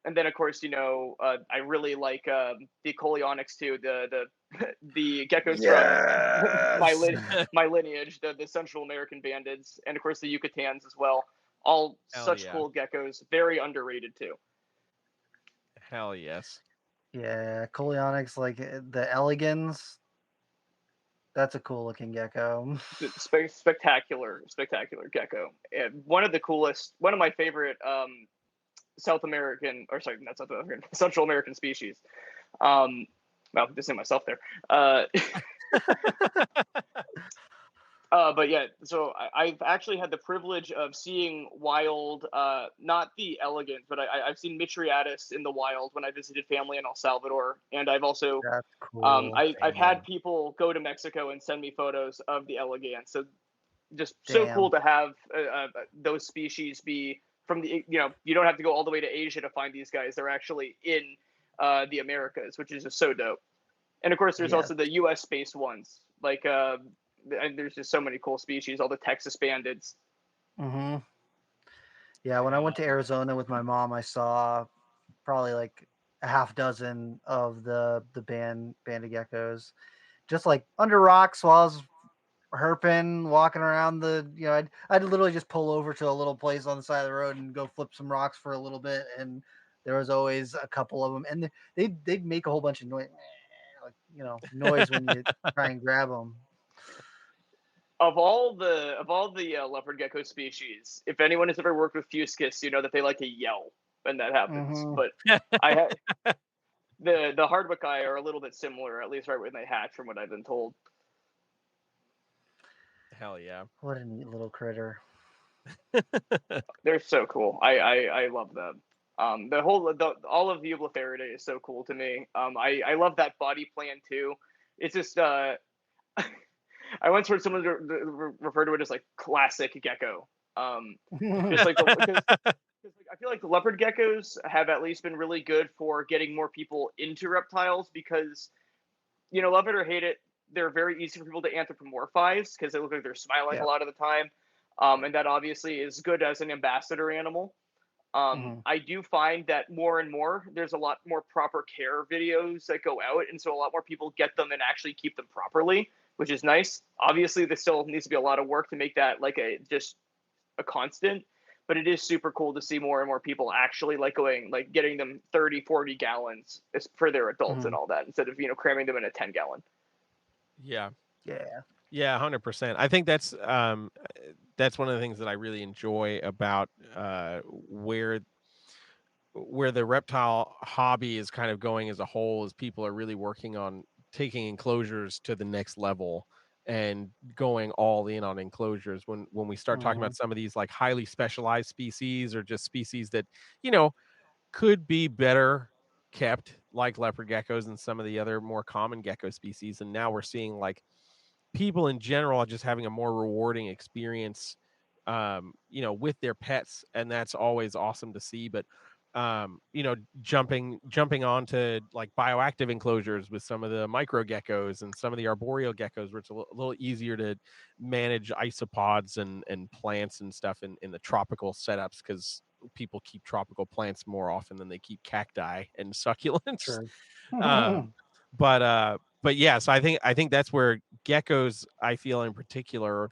And then of course, I really like the Coleonyx too, the geckos from my lineage, the Central American bandeds, and of course the Yucatans as well. All Hell such yeah. cool geckos, very underrated too. Hell yes. Yeah, Coleonyx, like the elegans. That's a cool looking gecko. Spectacular gecko. And one of my favorite South American, or sorry, not South American, Central American species. Well, just say myself there. But yeah, so I've actually had the privilege of seeing wild, not the elegant, but I've seen Mitriatus in the wild when I visited family in El Salvador, and I've also That's cool. I've had people go to Mexico and send me photos of the elegant. So just so cool to have those species be from the, you don't have to go all the way to Asia to find these guys. They're actually in the Americas, which is just so dope. And of course, there's also the U.S. based ones, like and there's just so many cool species. All the Texas bandeds. Mm-hmm. Yeah, when I went to Arizona with my mom, I saw probably like a half dozen of the banded geckos, just like under rocks while I was herping, walking around I'd literally just pull over to a little place on the side of the road and go flip some rocks for a little bit, and there was always a couple of them, and they'd make a whole bunch of noise, noise when you try and grab them. Of all the leopard gecko species, if anyone has ever worked with Fuscus, you know that they like to yell when that happens. Mhm. But I had the hardwicki are a little bit similar, at least right when they hatch, from what I've been told. Hell yeah. What a neat little critter. They're so cool. I love them. All of the Eublephaриdae is so cool to me. I love that body plan too. It's just I once heard someone refer to it as like classic gecko. Just like because I feel like the leopard geckos have at least been really good for getting more people into reptiles because, love it or hate it, they're very easy for people to anthropomorphize because they look like they're smiling a lot of the time. And that obviously is good as an ambassador animal. I do find that more and more there's a lot more proper care videos that go out, and so a lot more people get them and actually keep them properly, which is nice. Obviously, there still needs to be a lot of work to make that like just a constant, but it is super cool to see more and more people actually getting them 30-40 gallons for their adults and all that instead of cramming them in a 10-gallon. Yeah. Yeah, 100%. I think that's one of the things that I really enjoy about where the reptile hobby is kind of going as a whole, is people are really working on taking enclosures to the next level and going all in on enclosures. When we start talking about some of these like highly specialized species, or just species that could be better kept, like leopard geckos and some of the other more common gecko species, and now we're seeing like people in general are just having a more rewarding experience with their pets, and that's always awesome to see. But jumping onto like bioactive enclosures with some of the micro geckos and some of the arboreal geckos, where it's a little easier to manage isopods and plants and stuff in the tropical setups, because people keep tropical plants more often than they keep cacti and succulents. Sure. But yeah, so I think that's where geckos, I feel in particular,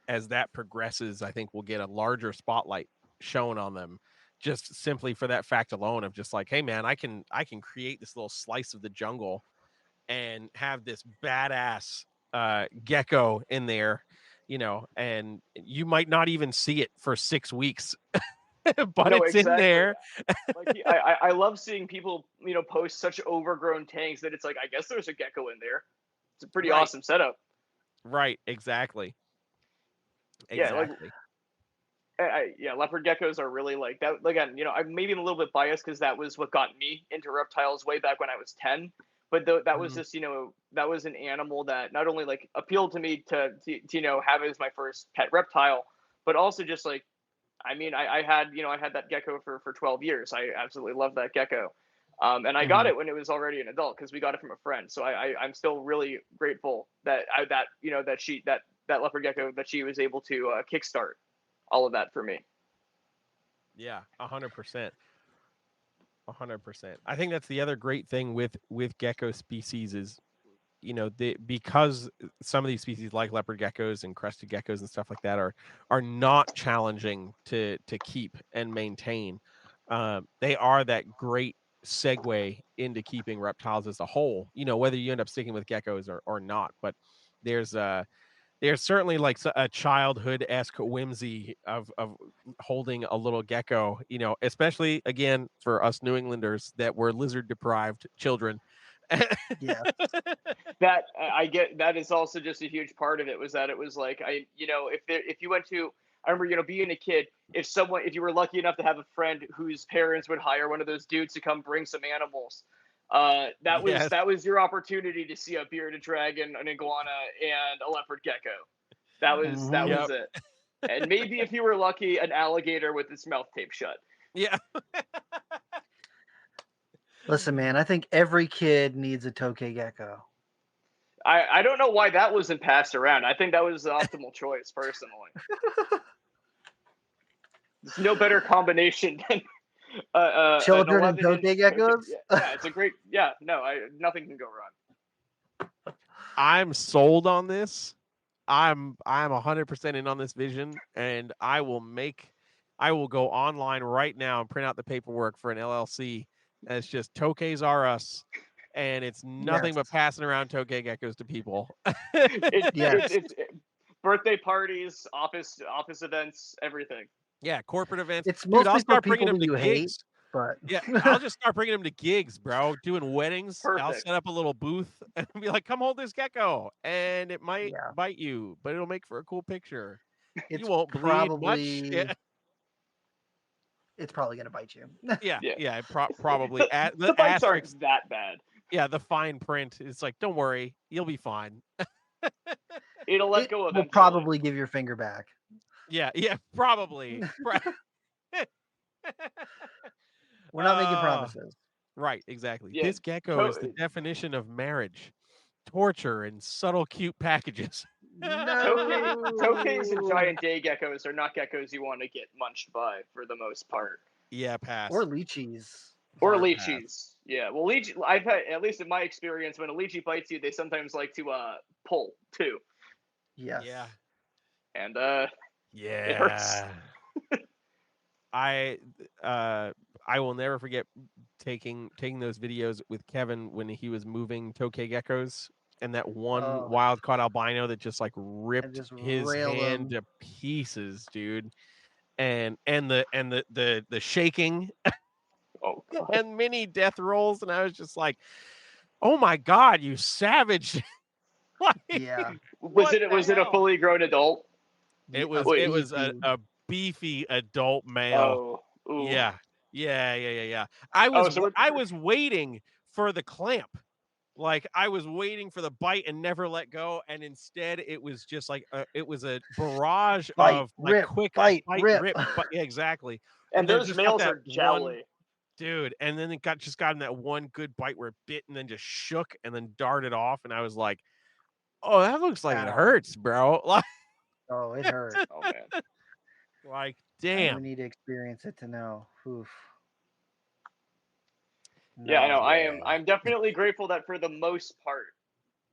as that progresses, I think we'll get a larger spotlight shown on them, just simply for that fact alone of just like, hey man, I can create this little slice of the jungle and have this badass gecko in there, and you might not even see it for 6 weeks. But No, it's in there. Like I love seeing people post such overgrown tanks that it's like, I guess there's a gecko in there. It's a pretty awesome setup. Right, exactly. Yeah, like leopard geckos are really like that. Again, I'm maybe a little bit biased because that was what got me into reptiles way back when I was 10. But that was just that was an animal that not only like appealed to me to have as my first pet reptile, but also just like, I mean, I had that gecko for 12 years. I absolutely love that gecko. And I got it when it was already an adult because we got it from a friend. So I'm still really grateful that that leopard gecko that she was able to kickstart all of that for me. Yeah, 100%. 100%. I think that's the other great thing with gecko species is, because some of these species like leopard geckos and crested geckos and stuff like that are not challenging to keep and maintain. They are that great segue into keeping reptiles as a whole. Whether you end up sticking with geckos or not, but there's certainly like a childhood-esque whimsy of holding a little gecko, especially again for us New Englanders that were lizard deprived children. Yeah. That I get. That is also just a huge part of it. Was that it was like if you went to, I remember being a kid. If you were lucky enough to have a friend whose parents would hire one of those dudes to come bring some animals, Yes. that was your opportunity to see a bearded dragon, an iguana, and a leopard gecko. That was it. And maybe if you were lucky, an alligator with its mouth taped shut. Yeah. Listen, man, I think every kid needs a tokay gecko. I don't know why that wasn't passed around. I think that was the optimal choice, personally. There's no better combination than children and tokay geckos. Yeah, it's a great. Yeah, no, nothing can go wrong. I'm sold on this. I'm 100% in on this vision, and I will go online right now and print out the paperwork for an LLC. And it's just Tokays Are Us, and it's nothing but passing around tokay geckos to people. It's birthday parties, office events, everything. Yeah, corporate events. It's mostly I'll start for people bringing them that to you gigs. hate. But yeah, I'll just start bringing them to gigs, bro. Doing weddings. Perfect. I'll set up a little booth and be like, "Come hold this gecko," and it might bite you, but it'll make for a cool picture. You won't bleed much. Yeah. It's probably gonna bite you. Yeah. Probably. The bites aren't that bad. Yeah, the fine print is like, don't worry, you'll be fine. It'll let go eventually. Will probably give your finger back. Yeah, probably. We're not making promises. Right, exactly. Yeah, this gecko is the definition of marriage, torture, and subtle cute packages. No. Tokays and giant day geckos are not geckos you want to get munched by for the most part. Yeah, pass. Or lychees. Or lychees. Yeah, well, I've had, at least in my experience, when a lychee bites you, they sometimes like to pull too. Yes. Yeah. And it hurts. I will never forget taking those videos with Kevin when he was moving tokay geckos, and that one wild caught albino that just like ripped his hand to pieces, dude. And the shaking and mini death rolls, and I was just like, oh my god, you savage. Was it a fully grown adult? It was a beefy adult male. Oh, yeah. I was waiting for the clamp. Like I was waiting for the bite and never let go, and instead it was just like it was a barrage of like quick bite, rip. Yeah, exactly. And those males are jelly, dude. And then it got in that one good bite where it bit and then just shook and then darted off, and I was like, "Oh, that looks like it hurts, bro." Like, oh, it hurts. Oh man. Like, damn. We need to experience it to know. Oof. Yeah, I know. I'm definitely grateful that for the most part,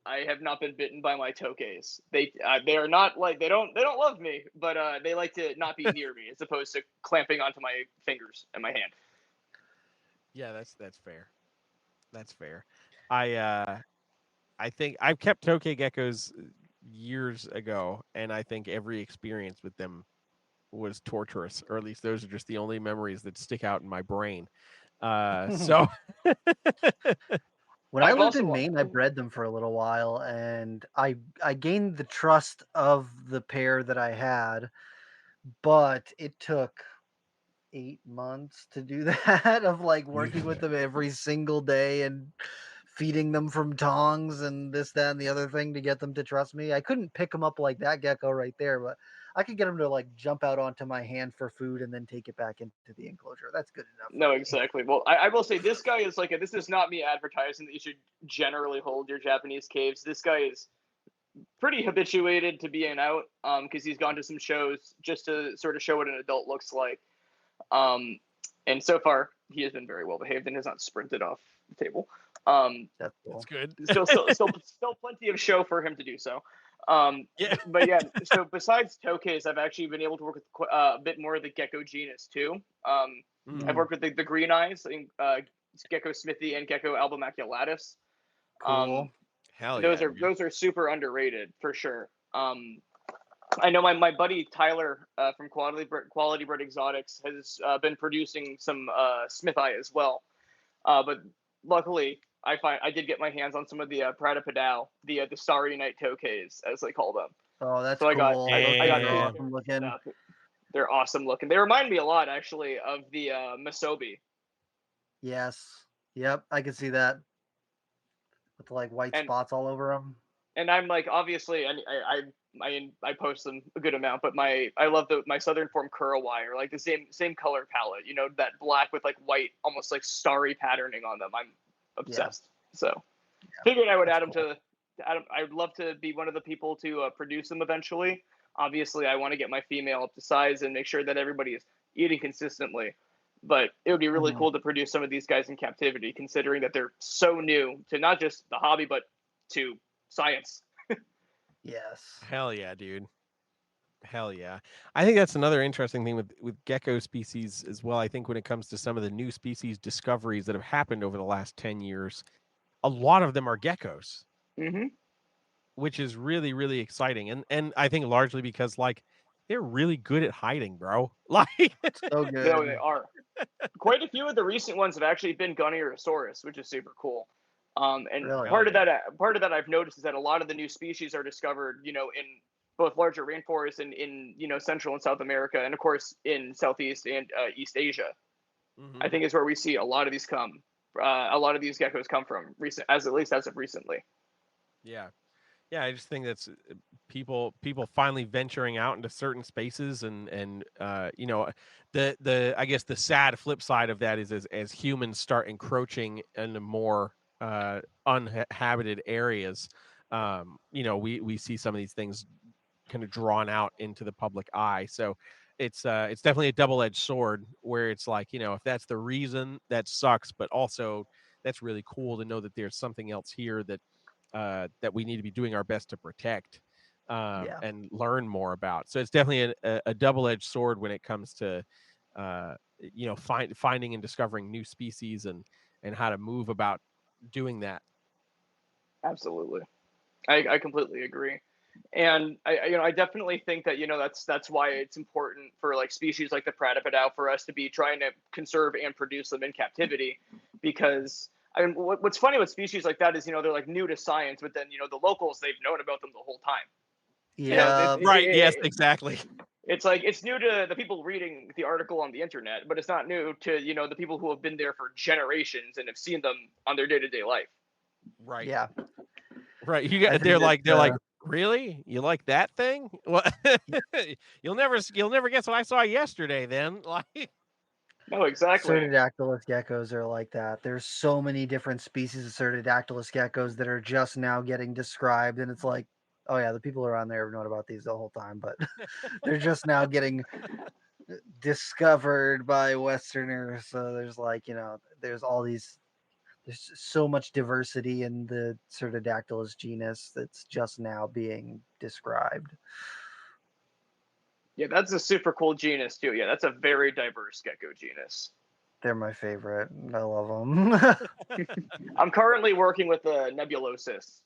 I have not been bitten by my tokays. They are not like they don't love me, but they like to not be near me as opposed to clamping onto my fingers and my hand. Yeah, that's fair. That's fair. I think I've kept tokay geckos years ago, and I think every experience with them was torturous, or at least those are just the only memories that stick out in my brain. So when I lived in Maine, I bred them for a little while, and I gained the trust of the pair that I had, but it took 8 months to do that, of like working with them every single day and feeding them from tongs and this, that, and the other thing to get them to trust me. I couldn't pick them up like that gecko right there, but I could get them to like jump out onto my hand for food and then take it back into the enclosure. That's good enough. No, exactly. Well, I will say this guy is like, this is not me advertising that you should generally hold your Japanese caves. This guy is pretty habituated to being out because he's gone to some shows just to sort of show what an adult looks like. And so far, he has been very well behaved and has not sprinted off the table. That's cool. That's good. Still plenty of show for him to do so. Yeah. But yeah, so besides tokays, I've actually been able to work with a bit more of the gecko genus too. I've worked with the green eyes, gecko smithy and gecko albumaculatus. Cool. Hell Those yeah, those are super underrated for sure. I know my buddy Tyler from Quality Bird Exotics has been producing some Smith Eye as well. But luckily, I did get my hands on some of the Pratapedal, the Starry Night tokays, as they call them. Oh, that's So cool. I got Yeah. those Awesome looking. They're awesome looking. They remind me a lot, actually, of the Masobi. Yes. Yep, I can see that. With like white And- spots all over them. And I'm like, obviously, I post them a good amount, but I love my Southern Form curl wire, like the same color palette, that black with like white, almost like starry patterning on them. I'm obsessed. So figured I would add them to I'd love to be one of the people to produce them eventually. Obviously, I want to get my female up to size and make sure that everybody is eating consistently. But it would be really cool to produce some of these guys in captivity, considering that they're so new to not just the hobby, but to science. Yes. Hell yeah, dude. Hell yeah. I think that's another interesting thing with gecko species as well. I think when it comes to some of the new species discoveries that have happened over the last 10 years, a lot of them are geckos, Mm-hmm. which is really, really exciting. And I think largely because like they're really good at hiding, bro. Like So good. No, they are. Quite a few of the recent ones have actually been Gunnerosaurus, which is super cool. And Really? part of that I've noticed is that a lot of the new species are discovered, in both larger rainforests and in Central and South America, and of course in Southeast and East Asia. I think is where we see a lot of these geckos come from, at least as of recently. Yeah. Yeah, I just think that's people finally venturing out into certain spaces and the I guess the sad flip side of that is as humans start encroaching into more uninhabited areas, we see some of these things kind of drawn out into the public eye. So it's definitely a double-edged sword where it's like, if that's the reason, that sucks, but also that's really cool to know that there's something else here that we need to be doing our best to protect and learn more about. So it's definitely a double-edged sword when it comes to finding and discovering new species and how to move about doing that. Absolutely, I completely agree. And I definitely think that that's why it's important for like species like the Pratapedal for us to be trying to conserve and produce them in captivity, because what's funny with species like that is they're like new to science, but then the locals, they've known about them the whole time. Yeah. Right. Yes, exactly. It's like it's new to the people reading the article on the internet, but it's not new to the people who have been there for generations and have seen them on their day-to-day life. Right. Yeah. Right. They're like, really? You like that thing? What? You'll never guess what I saw yesterday then. Like No, exactly. Cerdidactylus geckos are like that. There's so many different species of Cerdidactylus geckos that are just now getting described, and it's like, oh yeah, the people around there have known about these the whole time, but they're just now getting discovered by Westerners. So there's like, there's all these. There's so much diversity in the Cerdidactylus genus that's just now being described. Yeah, that's a super cool genus too. Yeah, that's a very diverse gecko genus. They're my favorite. I love them. I'm currently working with the Nebulosis,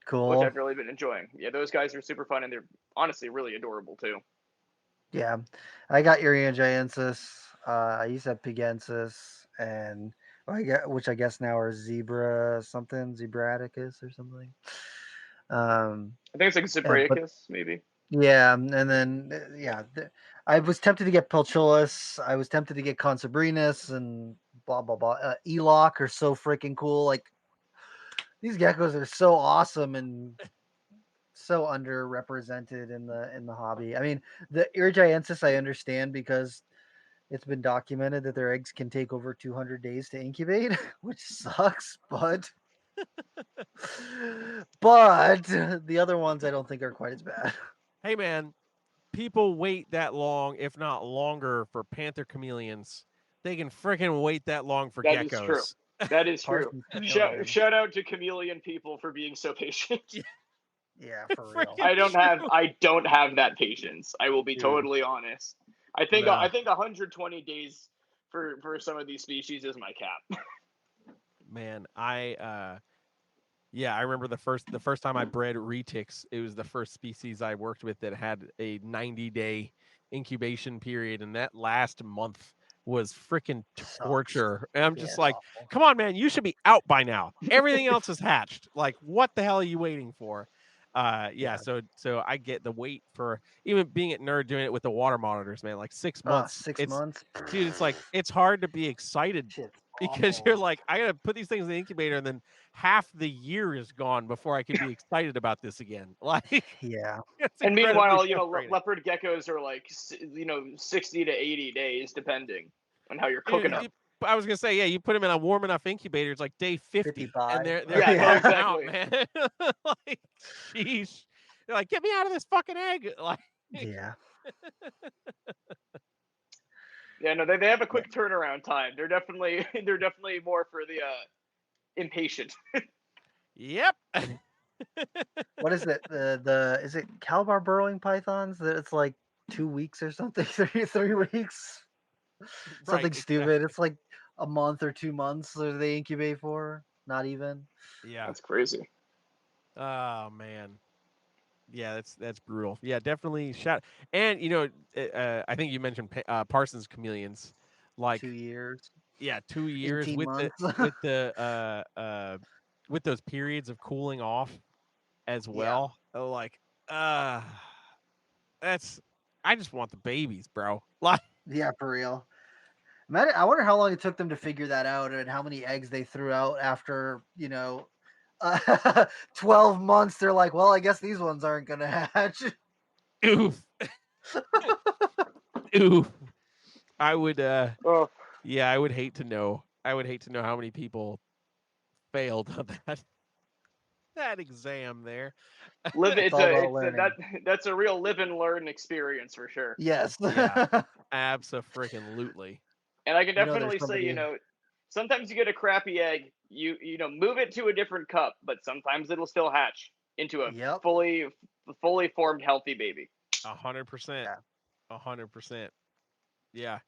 Cool. which I've really been enjoying. Yeah, those guys are super fun, and they're honestly really adorable too. Yeah, I got Uriangiensis. I used to have Pigensis, and which I guess now are Zebraticus or something. I think it's like Zebraicus, maybe. Yeah, and then I was tempted to get Pelchulus. I was tempted to get Consabrinus and blah blah blah. Eloc are so freaking cool. Like these geckos are so awesome and so underrepresented in the hobby. I mean, the Irigiensis I understand because it's been documented that their eggs can take over 200 days to incubate, which sucks, but But the other ones I don't think are quite as bad. Hey, man, people wait that long, if not longer, for panther chameleons. They can freaking wait that long for That is true. geckos. That is true. Parsons chameleon. Shout out to chameleon people for being so patient. Yeah, for real. Freaking I don't have that patience. I will be Dude. totally honest. I think Nah. 120 days for some of these species is my cap. Man, I remember the first time I bred retics. It was the first species I worked with that had a 90-day incubation period, and that last month was freaking torture. And I'm just like, awful. come on, man, you should be out by now. Everything else is hatched. Like, what the hell are you waiting for? Yeah. So I get the wait for even being at Nerd doing it with the water monitors, man. Like 6 months. 6 months. Dude, it's like it's hard to be excited Shit's because awful. you're like, I gotta put these things in the incubator, and then half the year is gone before I can be excited about this again. Like, yeah. it's And incredibly meanwhile, frustrating. leopard geckos are like 60 to 80 days depending on how you're You know, cooking them. I was gonna say, yeah, you put them in a warm enough incubator. It's like day 50, 55. and they're Yeah, closing out, exactly. man. Like, sheesh. They're like, get me out of this fucking egg. Like, Yeah. Yeah, no, they have a quick turnaround time. They're definitely more for the impatient. yep. What is it? Is it Calabar burrowing pythons? That it's like 2 weeks or something, 3 weeks. Something Right, stupid. exactly. It's like a month or 2 months that they incubate for. Not even. Yeah. That's crazy. Oh man. Yeah, that's brutal. Yeah, definitely shout. And you know, I think you mentioned Parsons chameleons, like 2 years. 2 years 18 with months. with those periods of cooling off as Yeah. well. Like, that's I just want the babies, bro. Like, Yeah, for real. I wonder how long it took them to figure that out and how many eggs they threw out after, 12 months. They're like, well, I guess these ones aren't going to hatch. oof, oof. I would, Oh, yeah, I would hate to know. I would hate to know how many people failed on that exam there. it's all about learning. that's a real live and learn experience for sure. Yes. Yeah. Abso-freaking-lutely. And I can there's definitely somebody- say, sometimes you get a crappy egg, you move it to a different cup, but sometimes it'll still hatch into a Yep. fully formed healthy baby. 100%. 100%. Yeah.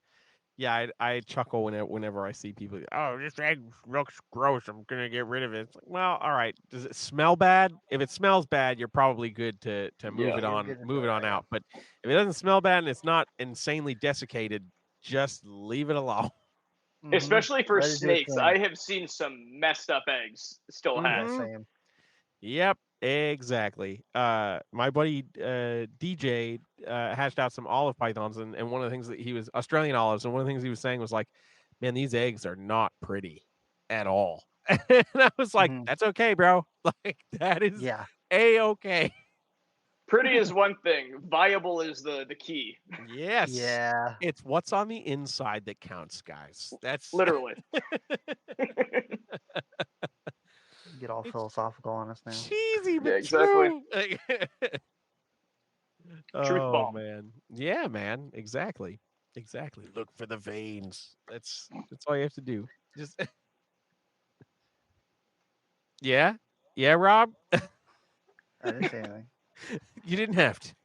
Yeah, I chuckle whenever I see people. Oh, this egg looks gross. I'm gonna get rid of it. It's like, well, all right. Does it smell bad? If it smells bad, you're probably good to move Yeah. it on, good to move it throw on it out. But if it doesn't smell bad and it's not insanely desiccated, just leave it alone. Mhm. Especially for Let it do its snakes, thing. I have seen some messed up eggs still hatch. Yeah, same. Yep, exactly. My buddy DJ hatched out some olive pythons, and one of the things that he was Australian olives, and one of the things he was saying was like, "Man, these eggs are not pretty at all." And I was like, Mhm. "That's okay, bro. Like that is Yeah. a-okay." Pretty is one thing, viable is the key. Yes. Yeah. It's what's on the inside that counts, guys. That's Literally. Get all philosophical on us now. cheesy, but Yeah, exactly. true. Like, Truth oh bomb. man, yeah, man, exactly. Look for the veins. That's all you have to do. Just yeah, Rob. I didn't say anything. You didn't have to.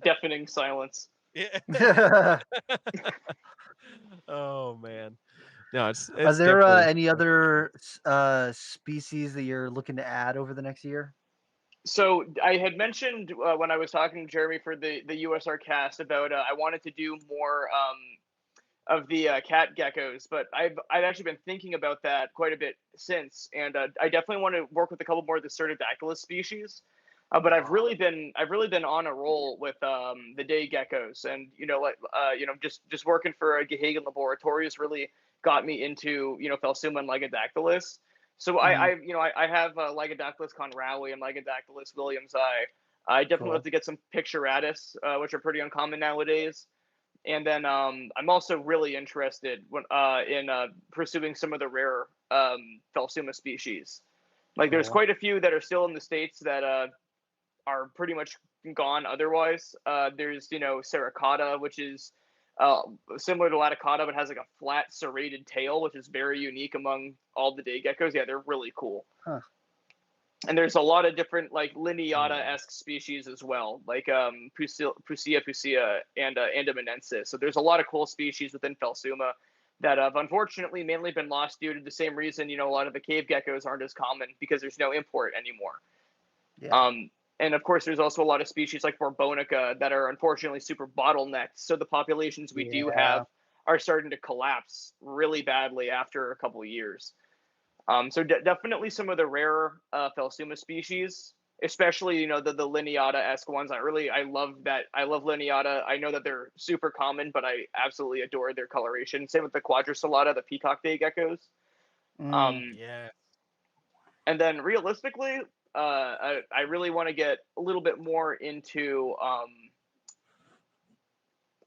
Deafening silence. Yeah. Oh man, no, it's Are there definitely- any other species that you're looking to add over the next year? So I had mentioned when I was talking to Jeremy for the USR cast about I wanted to do more of the cat geckos, but I'd actually been thinking about that quite a bit since, and I definitely want to work with a couple more of the Cerdodactylus species. But I've really been on a roll with the day geckos, and just working for a Gehagen laboratory has really got me into Phelsuma and Lygodactylus. So I have Lygodactylus conraui and Lygodactylus williamsi. I definitely Cool. have to get some Picturatus, which are pretty uncommon nowadays. And then I'm also really interested in pursuing some of the rare Phelsuma species. Like there's Cool. quite a few that are still in the States that are pretty much gone otherwise. There's, Serracata, which is similar to Laticata, but has like a flat serrated tail, which is very unique among all the day geckos. Yeah, they're really cool. Huh. And there's a lot of different like Lineata-esque species as well, like Pusea and Andamanensis. So there's a lot of cool species within Phelsuma that have unfortunately mainly been lost due to the same reason, a lot of the cave geckos aren't as common because there's no import anymore. Yeah. And of course, there's also a lot of species like Borbonica that are unfortunately super bottlenecked. So the populations we do have are starting to collapse really badly after a couple of years. So definitely some of the rarer Phelsuma species, especially, the Lineata-esque ones. I love that. I love Lineata. I know that they're super common, but I absolutely adore their coloration. Same with the Quadricelata, the peacock day geckos. Yeah. And then realistically, I really want to get a little bit more into.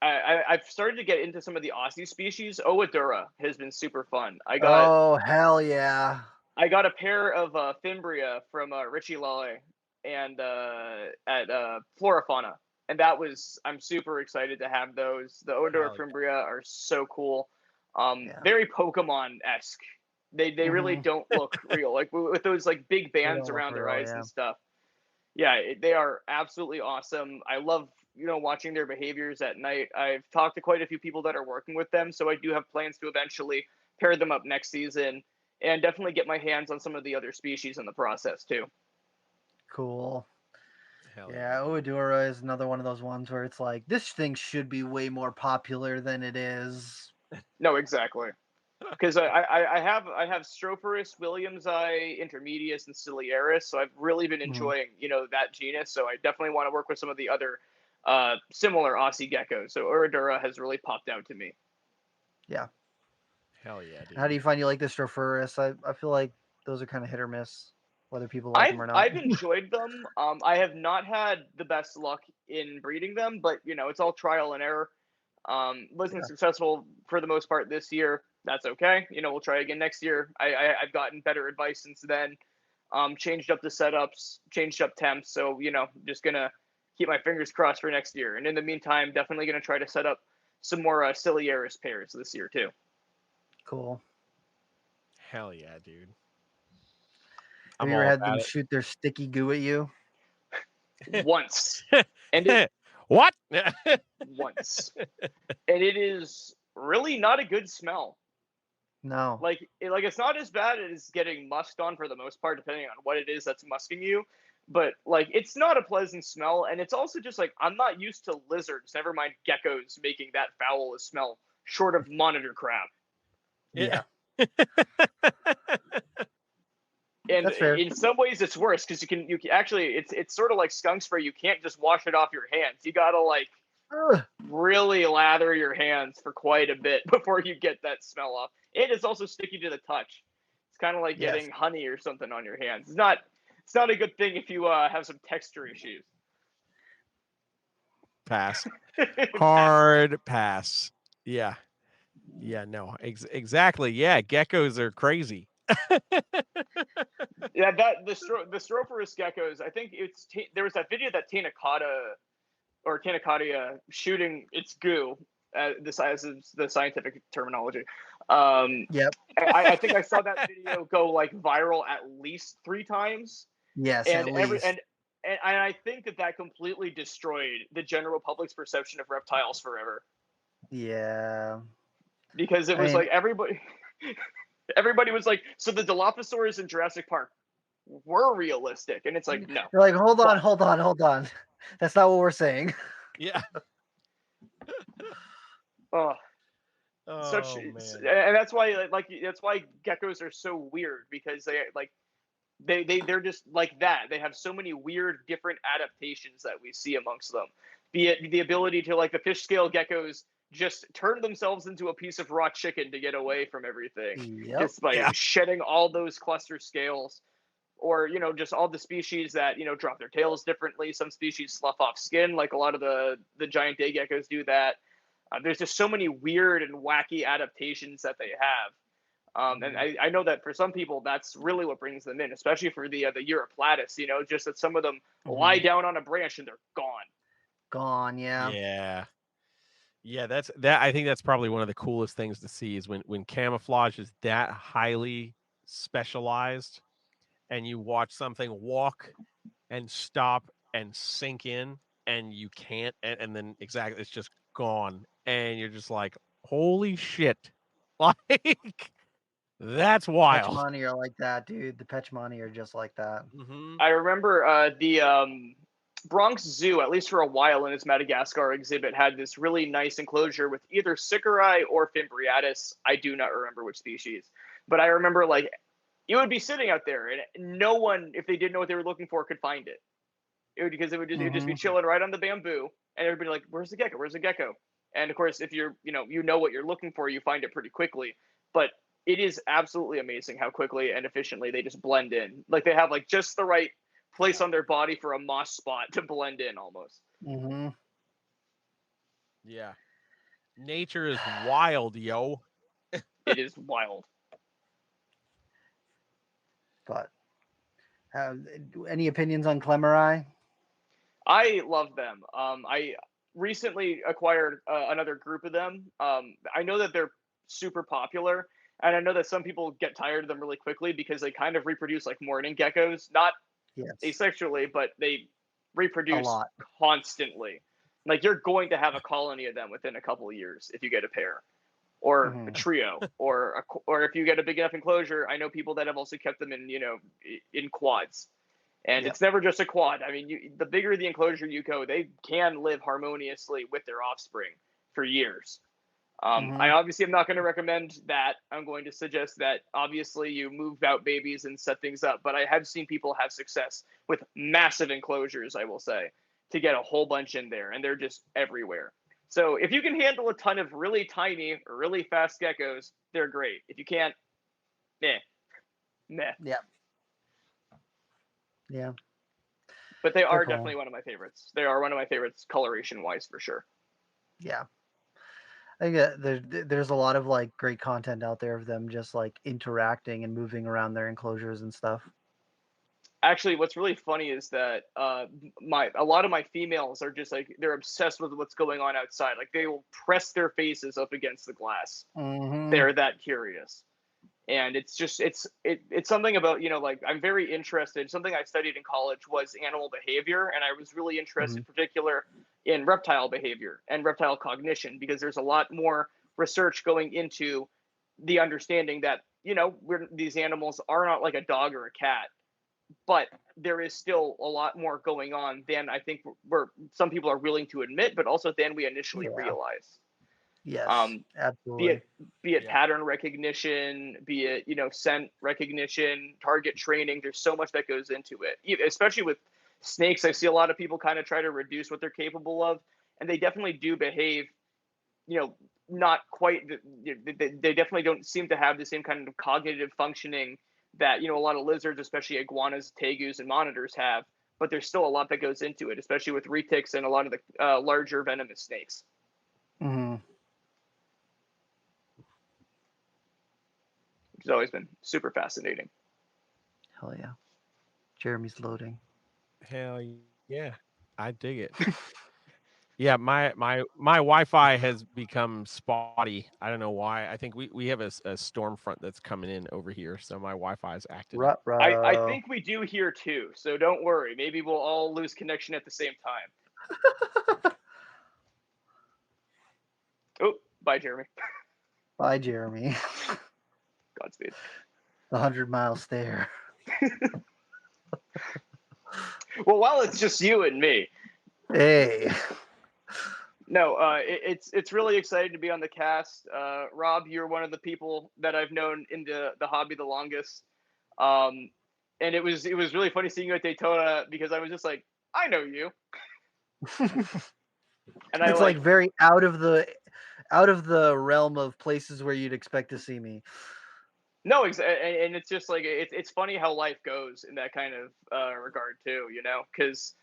I've started to get into some of the Aussie species. Oadura has been super fun. Oh, hell yeah. I got a pair of Fimbria from Richie Lale and at Florafauna, and I'm super excited to have those. The Oadura Fimbria are so cool, very Pokemon-esque. They really don't look real, like with those like big bands around their eyes and stuff. Yeah, they are absolutely awesome. I love watching their behaviors at night. I've talked to quite a few people that are working with them, so I do have plans to eventually pair them up next season and definitely get my hands on some of the other species in the process too. Cool. Hell yeah, Oadura is another one of those ones where it's like, this thing should be way more popular than it is. No, exactly. Because I have Stropherus, Williamsi, Intermedius, and Ciliaris, so I've really been enjoying that genus. So I definitely want to work with some of the other similar Aussie geckos. So Oadura has really popped out to me. Yeah. Hell yeah, dude. How do you find you like the Stropherus? I feel like those are kind of hit or miss, whether people like them or not. I've enjoyed them. I have not had the best luck in breeding them, but it's all trial and error. Wasn't successful for the most part this year. That's okay. We'll try again next year. I've gotten better advice since then. Changed up the setups, changed up temps. So, just going to keep my fingers crossed for next year. And in the meantime, definitely going to try to set up some more Ciliaris pairs this year too. Cool. Hell yeah, dude. Have you ever had them shoot their sticky goo at you? Once. And what? Once. And it is really not a good smell. No. Like it's not as bad as getting musked on for the most part, depending on what it is that's musking you. But like, it's not a pleasant smell, and it's also just like, I'm not used to lizards, never mind geckos, making that foul a smell, short of monitor crab. Yeah. And in some ways, it's worse because you can actually it's sort of like skunk spray. You can't just wash it off your hands. You gotta like really lather your hands for quite a bit before you get that smell off. And it's also sticky to the touch. It's kind of like getting honey or something on your hands. It's not a good thing if you have some texture issues. Pass. Hard pass. Yeah. Yeah, no. Exactly. Yeah, geckos are crazy. Yeah, the Stropherus geckos, I think there was that video that Tanacatia shooting its goo, the scientific terminology. Yep. I think I saw that video go like viral at least 3 times. Yes, and at least. And I think that completely destroyed the general public's perception of reptiles forever. Yeah. Because it was like everybody was like, so the Dilophosaurs in Jurassic Park were realistic, and it's like, no. You're like, hold on. That's not what we're saying. Yeah. Oh, man. And that's why that's why geckos are so weird, because they're just like that. They have so many weird different adaptations that we see amongst them. Be it the ability to, like, the fish scale geckos just turn themselves into a piece of raw chicken to get away from everything, just by shedding all those cluster scales, or just all the species that drop their tails differently. Some species slough off skin, like a lot of the giant day geckos do that. There's just so many weird and wacky adaptations that they have. And I know that for some people, that's really what brings them in, especially for the Europlatus, just that some of them lie down on a branch and they're gone. Gone, yeah. Yeah, I think that's probably one of the coolest things to see is when camouflage is that highly specialized and you watch something walk and stop and sink in and you can't and then exactly it's just gone and you're just like, holy shit. Like that's wild. Pechmani are like that, dude. The Pechmani are just like that. I remember the Bronx Zoo, at least for a while in its Madagascar exhibit, had this really nice enclosure with either Sicari or Fimbriatus. I do not remember which species. But I remember, like, you would be sitting out there, and no one, if they didn't know what they were looking for, could find it. It would just be chilling right on the bamboo, and everybody like, "Where's the gecko? Where's the gecko?" And of course, if you're, you know what you're looking for, you find it pretty quickly. But it is absolutely amazing how quickly and efficiently they just blend in. Like they have like just the right place on their body for a moss spot to blend in almost. Yeah. Nature is wild, yo. It is wild. But any opinions on Clemeri? I love them. I recently acquired another group of them. I know that they're super popular, and I know that some people get tired of them really quickly because they kind of reproduce like morning geckos, not asexually, but they reproduce constantly. Like you're going to have a colony of them within a couple of years if you get a pair, or a trio, or if you get a big enough enclosure. I know people that have also kept them in in quads. And it's never just a quad. I mean, the bigger the enclosure you go, they can live harmoniously with their offspring for years. I obviously am not going to recommend that. I'm going to suggest that obviously you move out babies and set things up. But I have seen people have success with massive enclosures, I will say, to get a whole bunch in there. And they're just everywhere. So if you can handle a ton of really tiny or really fast geckos, they're great. If you can't, meh. Yeah. But they are definitely one of my favorites. They are one of my favorites coloration-wise for sure. Yeah. I think there's a lot of like great content out there of them just like interacting and moving around their enclosures and stuff. Actually, what's really funny is that a lot of my females are just like they're obsessed with what's going on outside. Like they will press their faces up against the glass. They're that curious. And it's just it's something about like I'm very interested. Something I studied in college was animal behavior, and I was really interested in particular in reptile behavior and reptile cognition because there's a lot more research going into the understanding that these animals are not like a dog or a cat, but there is still a lot more going on than I think some people are willing to admit, but also than we initially realize. Yes, absolutely. Be it pattern recognition, be it scent recognition, target training. There's so much that goes into it, especially with snakes. I see a lot of people kind of try to reduce what they're capable of, and they definitely do behave, not quite. They definitely don't seem to have the same kind of cognitive functioning that a lot of lizards, especially iguanas, tegus, and monitors have. But there's still a lot that goes into it, especially with retics and a lot of the larger venomous snakes. Which has always been super fascinating. Hell yeah. Jeremy's loading. Hell yeah. I dig it. Yeah, my Wi-Fi has become spotty. I don't know why. I think we have a storm front that's coming in over here, so my Wi-Fi is active. I think we do here too, so don't worry. Maybe we'll all lose connection at the same time. Oh, bye, Jeremy. Bye, Jeremy. Godspeed. The 100-mile stare. Well, while it's just you and me. Hey. No, it's really exciting to be on the cast. Rob, you're one of the people that I've known in the hobby the longest. And it was really funny seeing you at Daytona because I was just like, I know you. And it's like very out of the realm of places where you'd expect to see me. No, and it's just like it's funny how life goes in that kind of regard too, because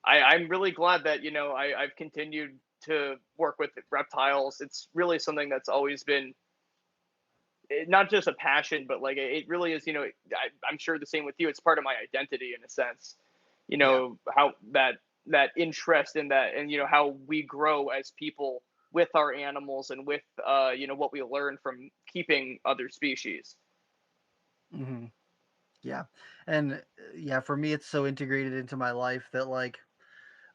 I'm really glad that I've continued to work with reptiles. It's really something that's always been not just a passion, but like it really is. I'm sure the same with you. It's part of my identity in a sense. How that interest in that, and how we grow as people with our animals and with what we learn from keeping other species. Mm-hmm. Yeah. And yeah, for me, it's so integrated into my life that like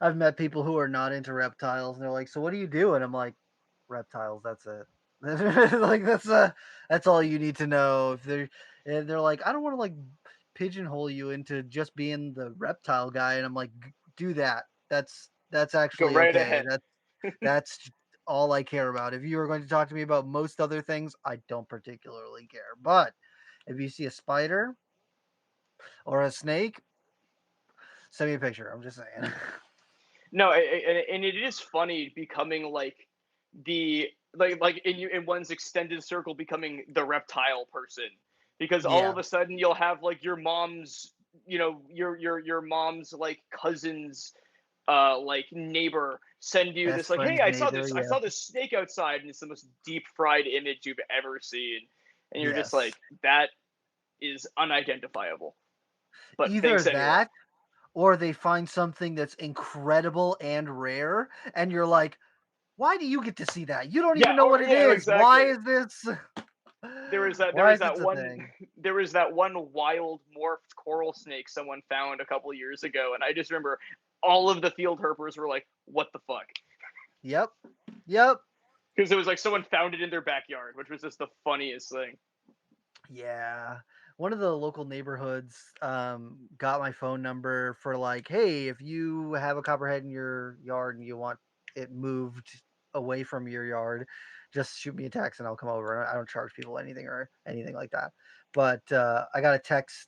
I've met people who are not into reptiles and they're like, so what do you do? And I'm like, reptiles, that's it. Like that's all you need to know. And they're like, I don't want to like pigeonhole you into just being the reptile guy. And I'm like, do that. That's Go actually right okay. ahead. That's all I care about. If you are going to talk to me about most other things, I don't particularly care. But if you see a spider or a snake, send me a picture. I'm just saying. No, and it is funny becoming like the like in one's extended circle becoming the reptile person, because all Yeah. of a sudden you'll have like your mom's your mom's like cousin's like neighbor send you Best this like, hey, friend's neighbor. I Yeah. saw this snake outside, and it's the most deep fried image you've ever seen, and you're just Yes. like, that is unidentifiable, but Either thanks anyway. that or they find something that's incredible and rare, and you're like, why do you get to see that? You don't even know what it Yeah, is. Why exactly. is this? There was that Why is this a one thing? there was that one wild morphed coral snake someone found a couple of years ago, and I just remember all of the field herpers were like, what the fuck? Yep. Yep. Because it was like someone found it in their backyard, which was just the funniest thing. Yeah. One of the local neighborhoods got my phone number for like, hey, if you have a copperhead in your yard and you want it moved away from your yard, just shoot me a text and I'll come over. I don't charge people anything or anything like that. But I got a text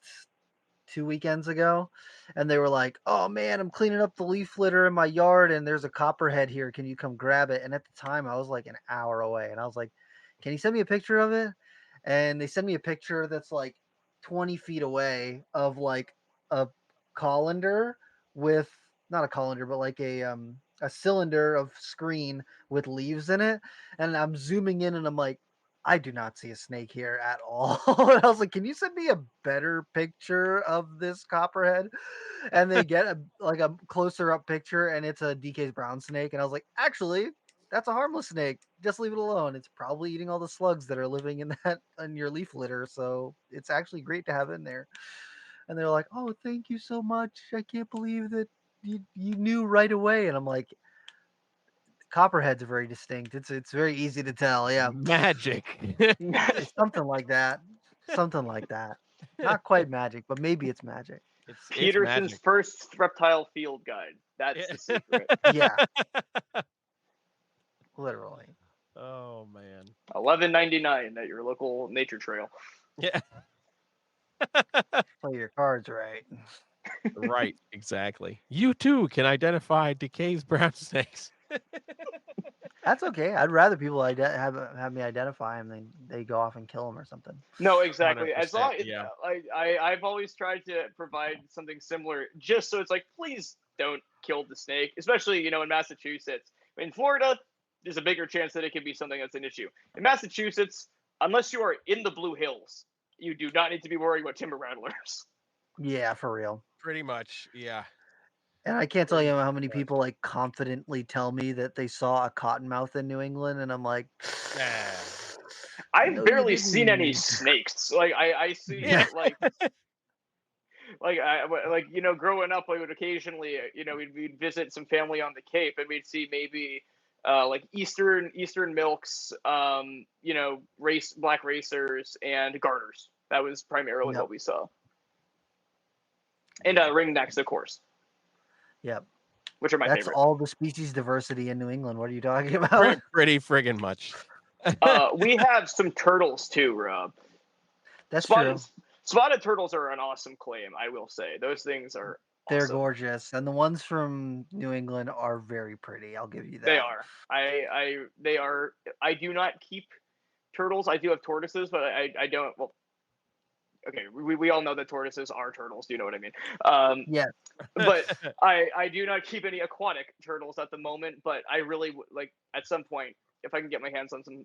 2 weekends ago and they were like, oh man, I'm cleaning up the leaf litter in my yard and there's a copperhead here. Can you come grab it? And at the time I was like an hour away and I was like, can you send me a picture of it? And they sent me a picture that's like 20 feet away of like a colander with not a colander, but like a cylinder of screen with leaves in it. And I'm zooming in and I'm like, I do not see a snake here at all. And I was like, can you send me a better picture of this copperhead? And they get a closer up picture and it's a DK's brown snake. And I was like, actually, that's a harmless snake. Just leave it alone. It's probably eating all the slugs that are living in your leaf litter. So it's actually great to have in there. And they're like, oh, thank you so much. I can't believe that you knew right away. And I'm like, copperheads are very distinct. It's very easy to tell. Yeah. Magic. It's something like that. Something like that. Not quite magic, but maybe it's magic. It's Peterson's magic. first reptile field guide. That's the secret. Yeah. Literally. Oh man. $11.99 at your local nature trail. Yeah. Play your cards right. Right. Exactly. You too can identify DK's brown snakes. That's okay. I'd rather people have me identify them than they go off and kill them or something. No, exactly. As 100%, long yeah. I've always tried to provide something similar, just so it's like, please don't kill the snake, especially in Massachusetts. In Florida, there's a bigger chance that it could be something that's an issue. In Massachusetts, unless you are in the Blue Hills, you do not need to be worrying about timber rattlers. Yeah, for real. Pretty much. Yeah. And I can't tell you how many people like confidently tell me that they saw a cottonmouth in New England, and I'm like, I've no, you barely seen any didn't. snakes. Like I see Yeah. growing up, I would occasionally, we'd visit some family on the Cape, and we'd see maybe like Eastern milks, black racers and garters. That was primarily Yep. what we saw. And ringnecks, of course. Yep. Which are my That's favorite. all the species diversity in New England. What are you talking about? Pretty friggin' much. We have some turtles too, Rob. That's true. Spotted turtles are an awesome claim, I will say. Those things are They're awesome. gorgeous, and the ones from New England are very pretty. I'll give you that. They are. They are. I do not keep turtles. I do have tortoises, but I don't. Well, okay, we all know that tortoises are turtles. Do you know what I mean? Yes. But I do not keep any aquatic turtles at the moment. But I really like at some point if I can get my hands on some,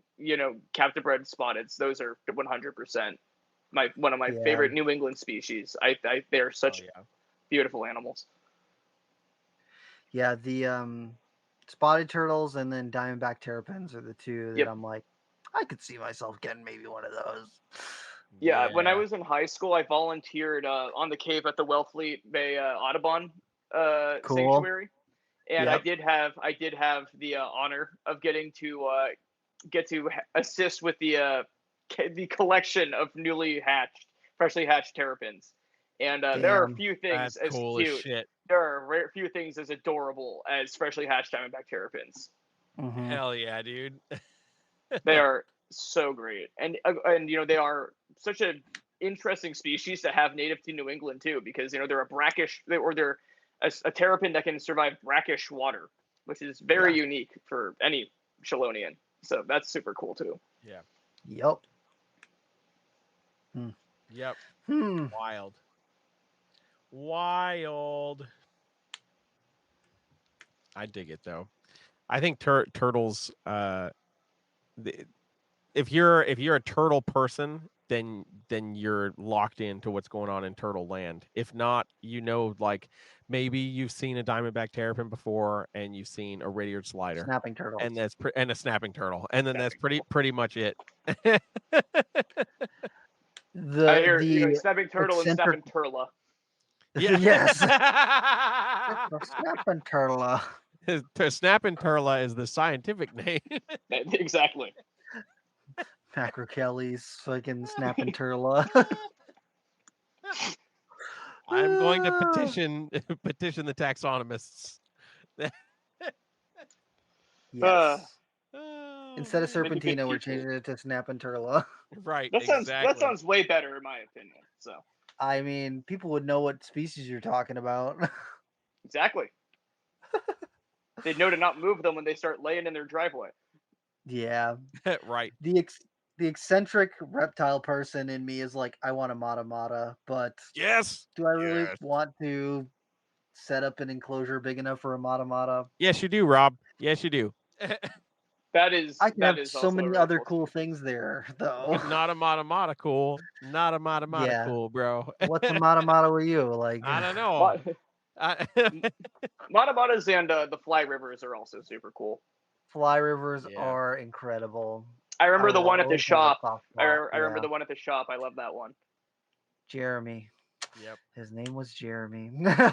captive bred spotteds. Those are 100% one of my Yeah. favorite New England species. They're such beautiful animals. Yeah, the spotted turtles and then diamondback terrapins are the two that I'm like, I could see myself getting maybe one of those. Yeah, when I was in high school, I volunteered on the cave at the Wellfleet Bay Audubon Sanctuary, and I did have the honor of getting to assist with the collection of freshly hatched terrapins. And there are few things as cool cute. As shit. There are few things as adorable as freshly hatched diamondback terrapins. Mm-hmm. Hell yeah, dude. They are so great, and they are such an interesting species to have native to New England too, because they're they're a terrapin that can survive brackish water, which is very unique for any Chelonian. So that's super cool too. Yeah. Yep. Yep. Hmm. Wild. I dig it though. I think turtles. If you're a turtle person, then you're locked into what's going on in turtle land. If not, like maybe you've seen a diamondback terrapin before, and you've seen a red-eared slider, Snapping turtles, and and a snapping turtle, and then that's pretty much it. I hear snapping turtle and snapping turla. Yeah. Yes. Snapping turtle. Snapping turla is the scientific name. Exactly. Macrokelly's fucking snapping turtle. I'm going to petition the taxonomists. Yes. Oh, Instead of Serpentina, we're changing it to snapping turtle. Right. That sounds way better in my opinion. So. I mean, people would know what species you're talking about. Exactly. They'd know to not move them when they start laying in their driveway. Yeah. Right. The eccentric reptile person in me is like, I want a mata, but yes. Do I really want to set up an enclosure big enough for a mata? Yes, you do, Rob. Yes, you do. I can have so many other cool things there, though. But not a mata cool. Not a mata cool, bro. What's a mata with you? Like, I don't know. Mata-matas and the fly rivers are also super cool. Fly rivers are incredible. I remember the one at the shop. I remember the one at the shop. I love that one. Jeremy. Yep. His name was Jeremy.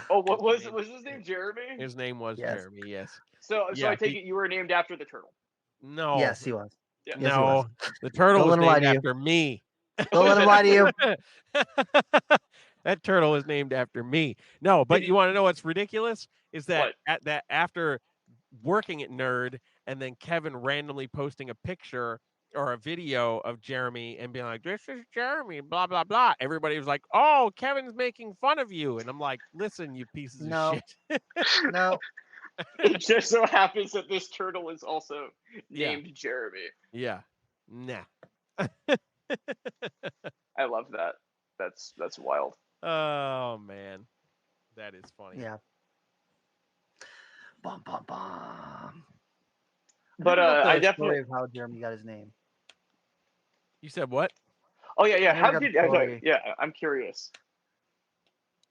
Oh, what was his name? Jeremy? His name was Jeremy, yes. So I take it you were named after the turtle. No. Yes, he was. Yeah. Yes, no, he was. The turtle was named after me. Don't let him lie to you. That turtle is named after me. No, but you want to know what's ridiculous? Is that after working at Nerd and then Kevin randomly posting a picture or a video of Jeremy and being like, "This is Jeremy," blah blah blah. Everybody was like, "Oh, Kevin's making fun of you," and I'm like, "Listen, you pieces of shit." No. It just so happens that this turtle is also named Jeremy. Yeah. Nah. I love that. That's wild. Oh man, that is funny. Yeah. Bum bum bum. But I definitely story of how Jeremy got his name. You said what? Oh yeah. How did I'm curious.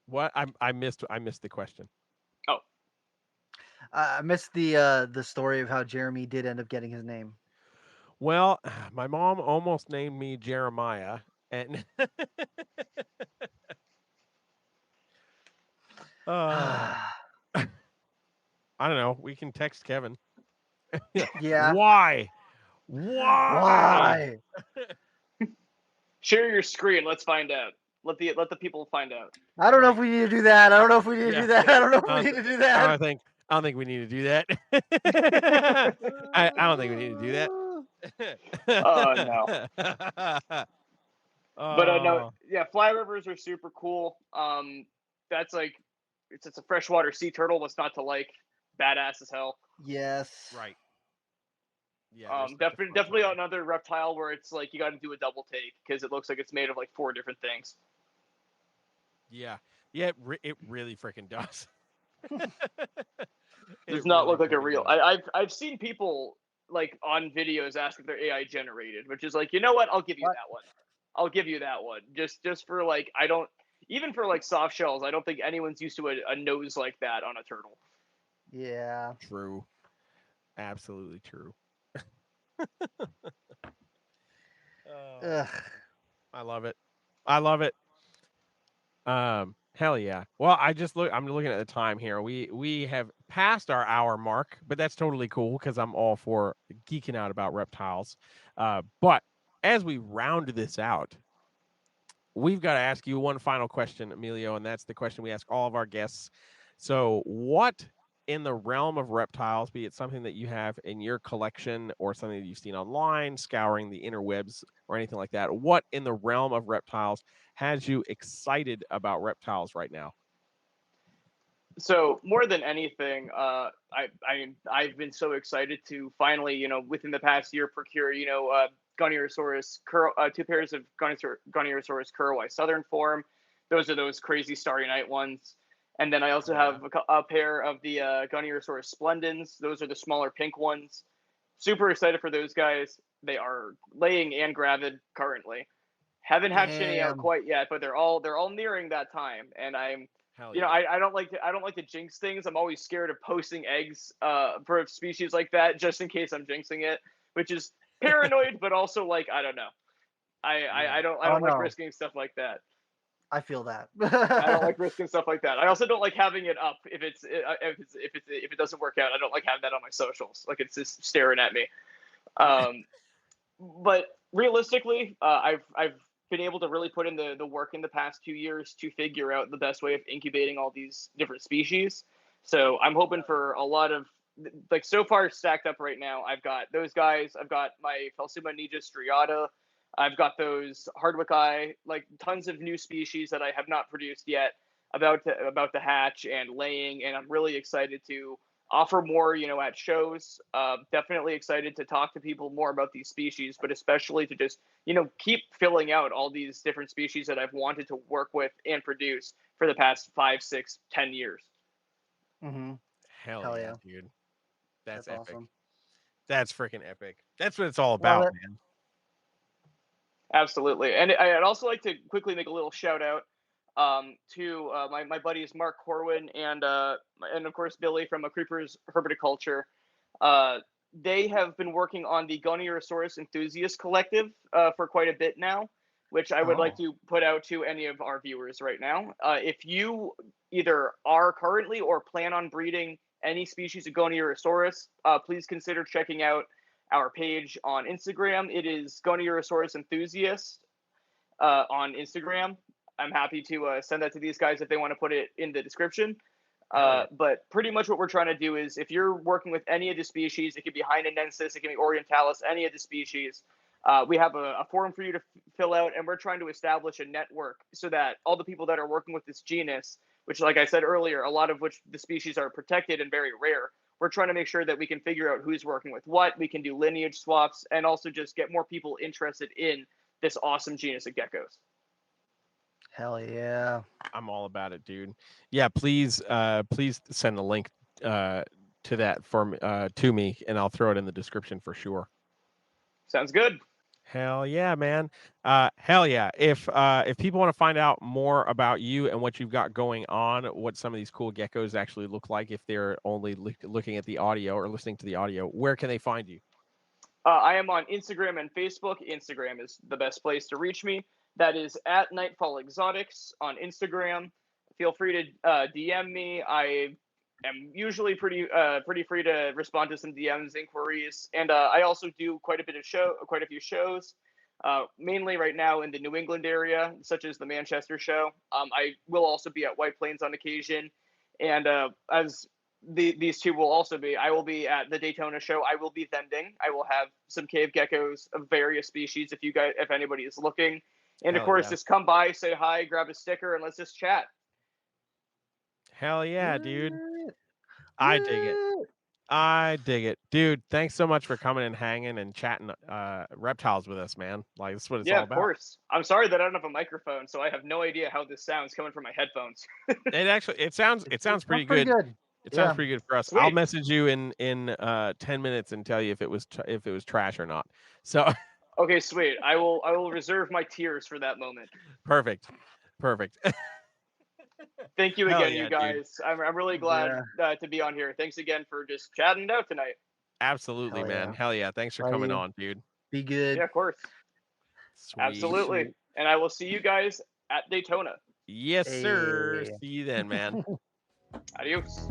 What? I missed the question. Oh. I missed the story of how Jeremy did end up getting his name. Well, my mom almost named me Jeremiah, and I don't know. We can text Kevin. Yeah. Why? Share your screen. Let's find out. Let the people find out. I don't know if we need to do that. I don't know if we need to do that. I don't know if we need to do that. I don't think we need to do that. I don't think we need to do that. Oh no. But no, yeah, fly rivers are super cool. That's like it's a freshwater sea turtle. What's not to like? Badass as hell. Yes. Right. Yeah, they're such a fun Definitely time. another reptile where it's like you got to do a double take because it looks like it's made of like 4 different things. Yeah, yeah, it really freaking does. Does It not really look like a freaking real. does. I've seen people like on videos ask if they're AI generated, which is like, you know what? I'll give you What? that one. I'll give you that one. Just for like, I don't even for like soft shells. I don't think anyone's used to a nose like that on a turtle. Yeah. True, absolutely true. Oh, Ugh. I love it. I love it. Hell yeah. Well, I'm looking at the time here. We have passed our hour mark, but that's totally cool because I'm all for geeking out about reptiles. But as we round this out, we've got to ask you one final question, Emilio, and that's the question we ask all of our guests. So, what in the realm of reptiles, be it something that you have in your collection or something that you've seen online, scouring the interwebs or anything like that, what in the realm of reptiles has you excited about reptiles right now? So more than anything, I've been so excited to finally, within the past year, procure, Goniosaurus, 2 pairs of Goniosaurus curowai southern form. Those are those crazy Starry Night ones. And then I also have a pair of the Goniosaurus splendens. Those are the smaller pink ones. Super excited for those guys. They are laying and gravid currently. Haven't hatched any out Damn. quite yet, but they're all nearing that time. And Hell you know, yeah. I don't like to jinx things. I'm always scared of posting eggs for a species like that just in case I'm jinxing it, which is paranoid, but also like I don't know. Yeah. I Oh don't like no. risking stuff like that. I feel that. I don't like risking stuff like that. I also don't like having it up if it doesn't work out. I don't like having that on my socials. Like it's just staring at me. Um, but realistically, I've been able to really put in the work in the past 2 years to figure out the best way of incubating all these different species. So I'm hoping for a lot of like so far stacked up right now. I've got those guys. I've got my Phelsuma nigra striata. I've got those hardwick eye, like tons of new species that I have not produced yet, about to hatch and laying, and I'm really excited to offer more, at shows. Definitely excited to talk to people more about these species, but especially to just, keep filling out all these different species that I've wanted to work with and produce for the past 5, 6, 10 years. Mm-hmm. Hell Hell yeah, yeah. dude. That's That's epic. awesome. That's freaking epic. That's what it's all Love about, it. man. Absolutely. And I'd also like to quickly make a little shout out to my buddies Mark Corwin and of course Billy from a Creepers Herpetoculture. Uh, they have been working on the Goniosaurus Enthusiast Collective for quite a bit now, which I would like Oh. to put out to any of our viewers right now. If you either are currently or plan on breeding any species of Goniosaurus, please consider checking out our page on Instagram. It is Goniosaurus Enthusiast on Instagram. I'm happy to send that to these guys if they want to put it in the description. Hell yeah. But pretty much what we're trying to do is if you're working with any of the species, it could be Hynenensis, it can be Orientalis, any of the species, we have a forum for you to fill out, and we're trying to establish a network so that all the people that are working with this genus, which, like I said earlier, a lot of which the species are protected and very rare, we're trying to make sure that we can figure out who's working with what, we can do lineage swaps, and also just get more people interested in this awesome genus of geckos. Hell yeah. I'm all about it, dude. Yeah, please send a link to that to me, and I'll throw it in the description for sure. Sounds good. Hell yeah, man. Hell yeah. If people want to find out more about you and what you've got going on, what some of these cool geckos actually look like, if they're only looking at the audio or listening to the audio, where can they find you? I am on Instagram and Facebook. Instagram is the best place to reach me. That is at Nightfall Exotics on Instagram. Feel free to DM me. I am usually pretty free to respond to some DMs, inquiries, and I also do quite a few shows. Mainly right now in the New England area, such as the Manchester show. I will also be at White Plains on occasion, and as these two will also be. I will be at the Daytona show. I will be vending. I will have some cave geckos of various species if anybody is looking. And of Hell course, yeah. just come by, say hi, grab a sticker, and let's just chat. Hell yeah, dude. I dig it. I dig it, dude. Thanks so much for coming and hanging and chatting reptiles with us, man. Like, this is what it's Yeah, all of about. course. I'm sorry that I don't have a microphone, so I have no idea how this sounds coming from my headphones. It sounds pretty pretty good. good. It sounds Yeah. pretty good for us. I'll Sweet. message you in 10 minutes and tell you if it was trash or not. So Okay, sweet. I will reserve my tears for that moment. perfect. Thank you Hell again, yeah, you dude. guys. I'm really glad to be on here. Thanks again for just chatting it out tonight. Absolutely, Hell man. yeah. Hell yeah. Thanks for Love coming you. on, dude. Be good. Yeah, of course. Sweet. Absolutely. Sweet. And I will see you guys at Daytona. Yes, sir. Hey. See you then, man. Adios.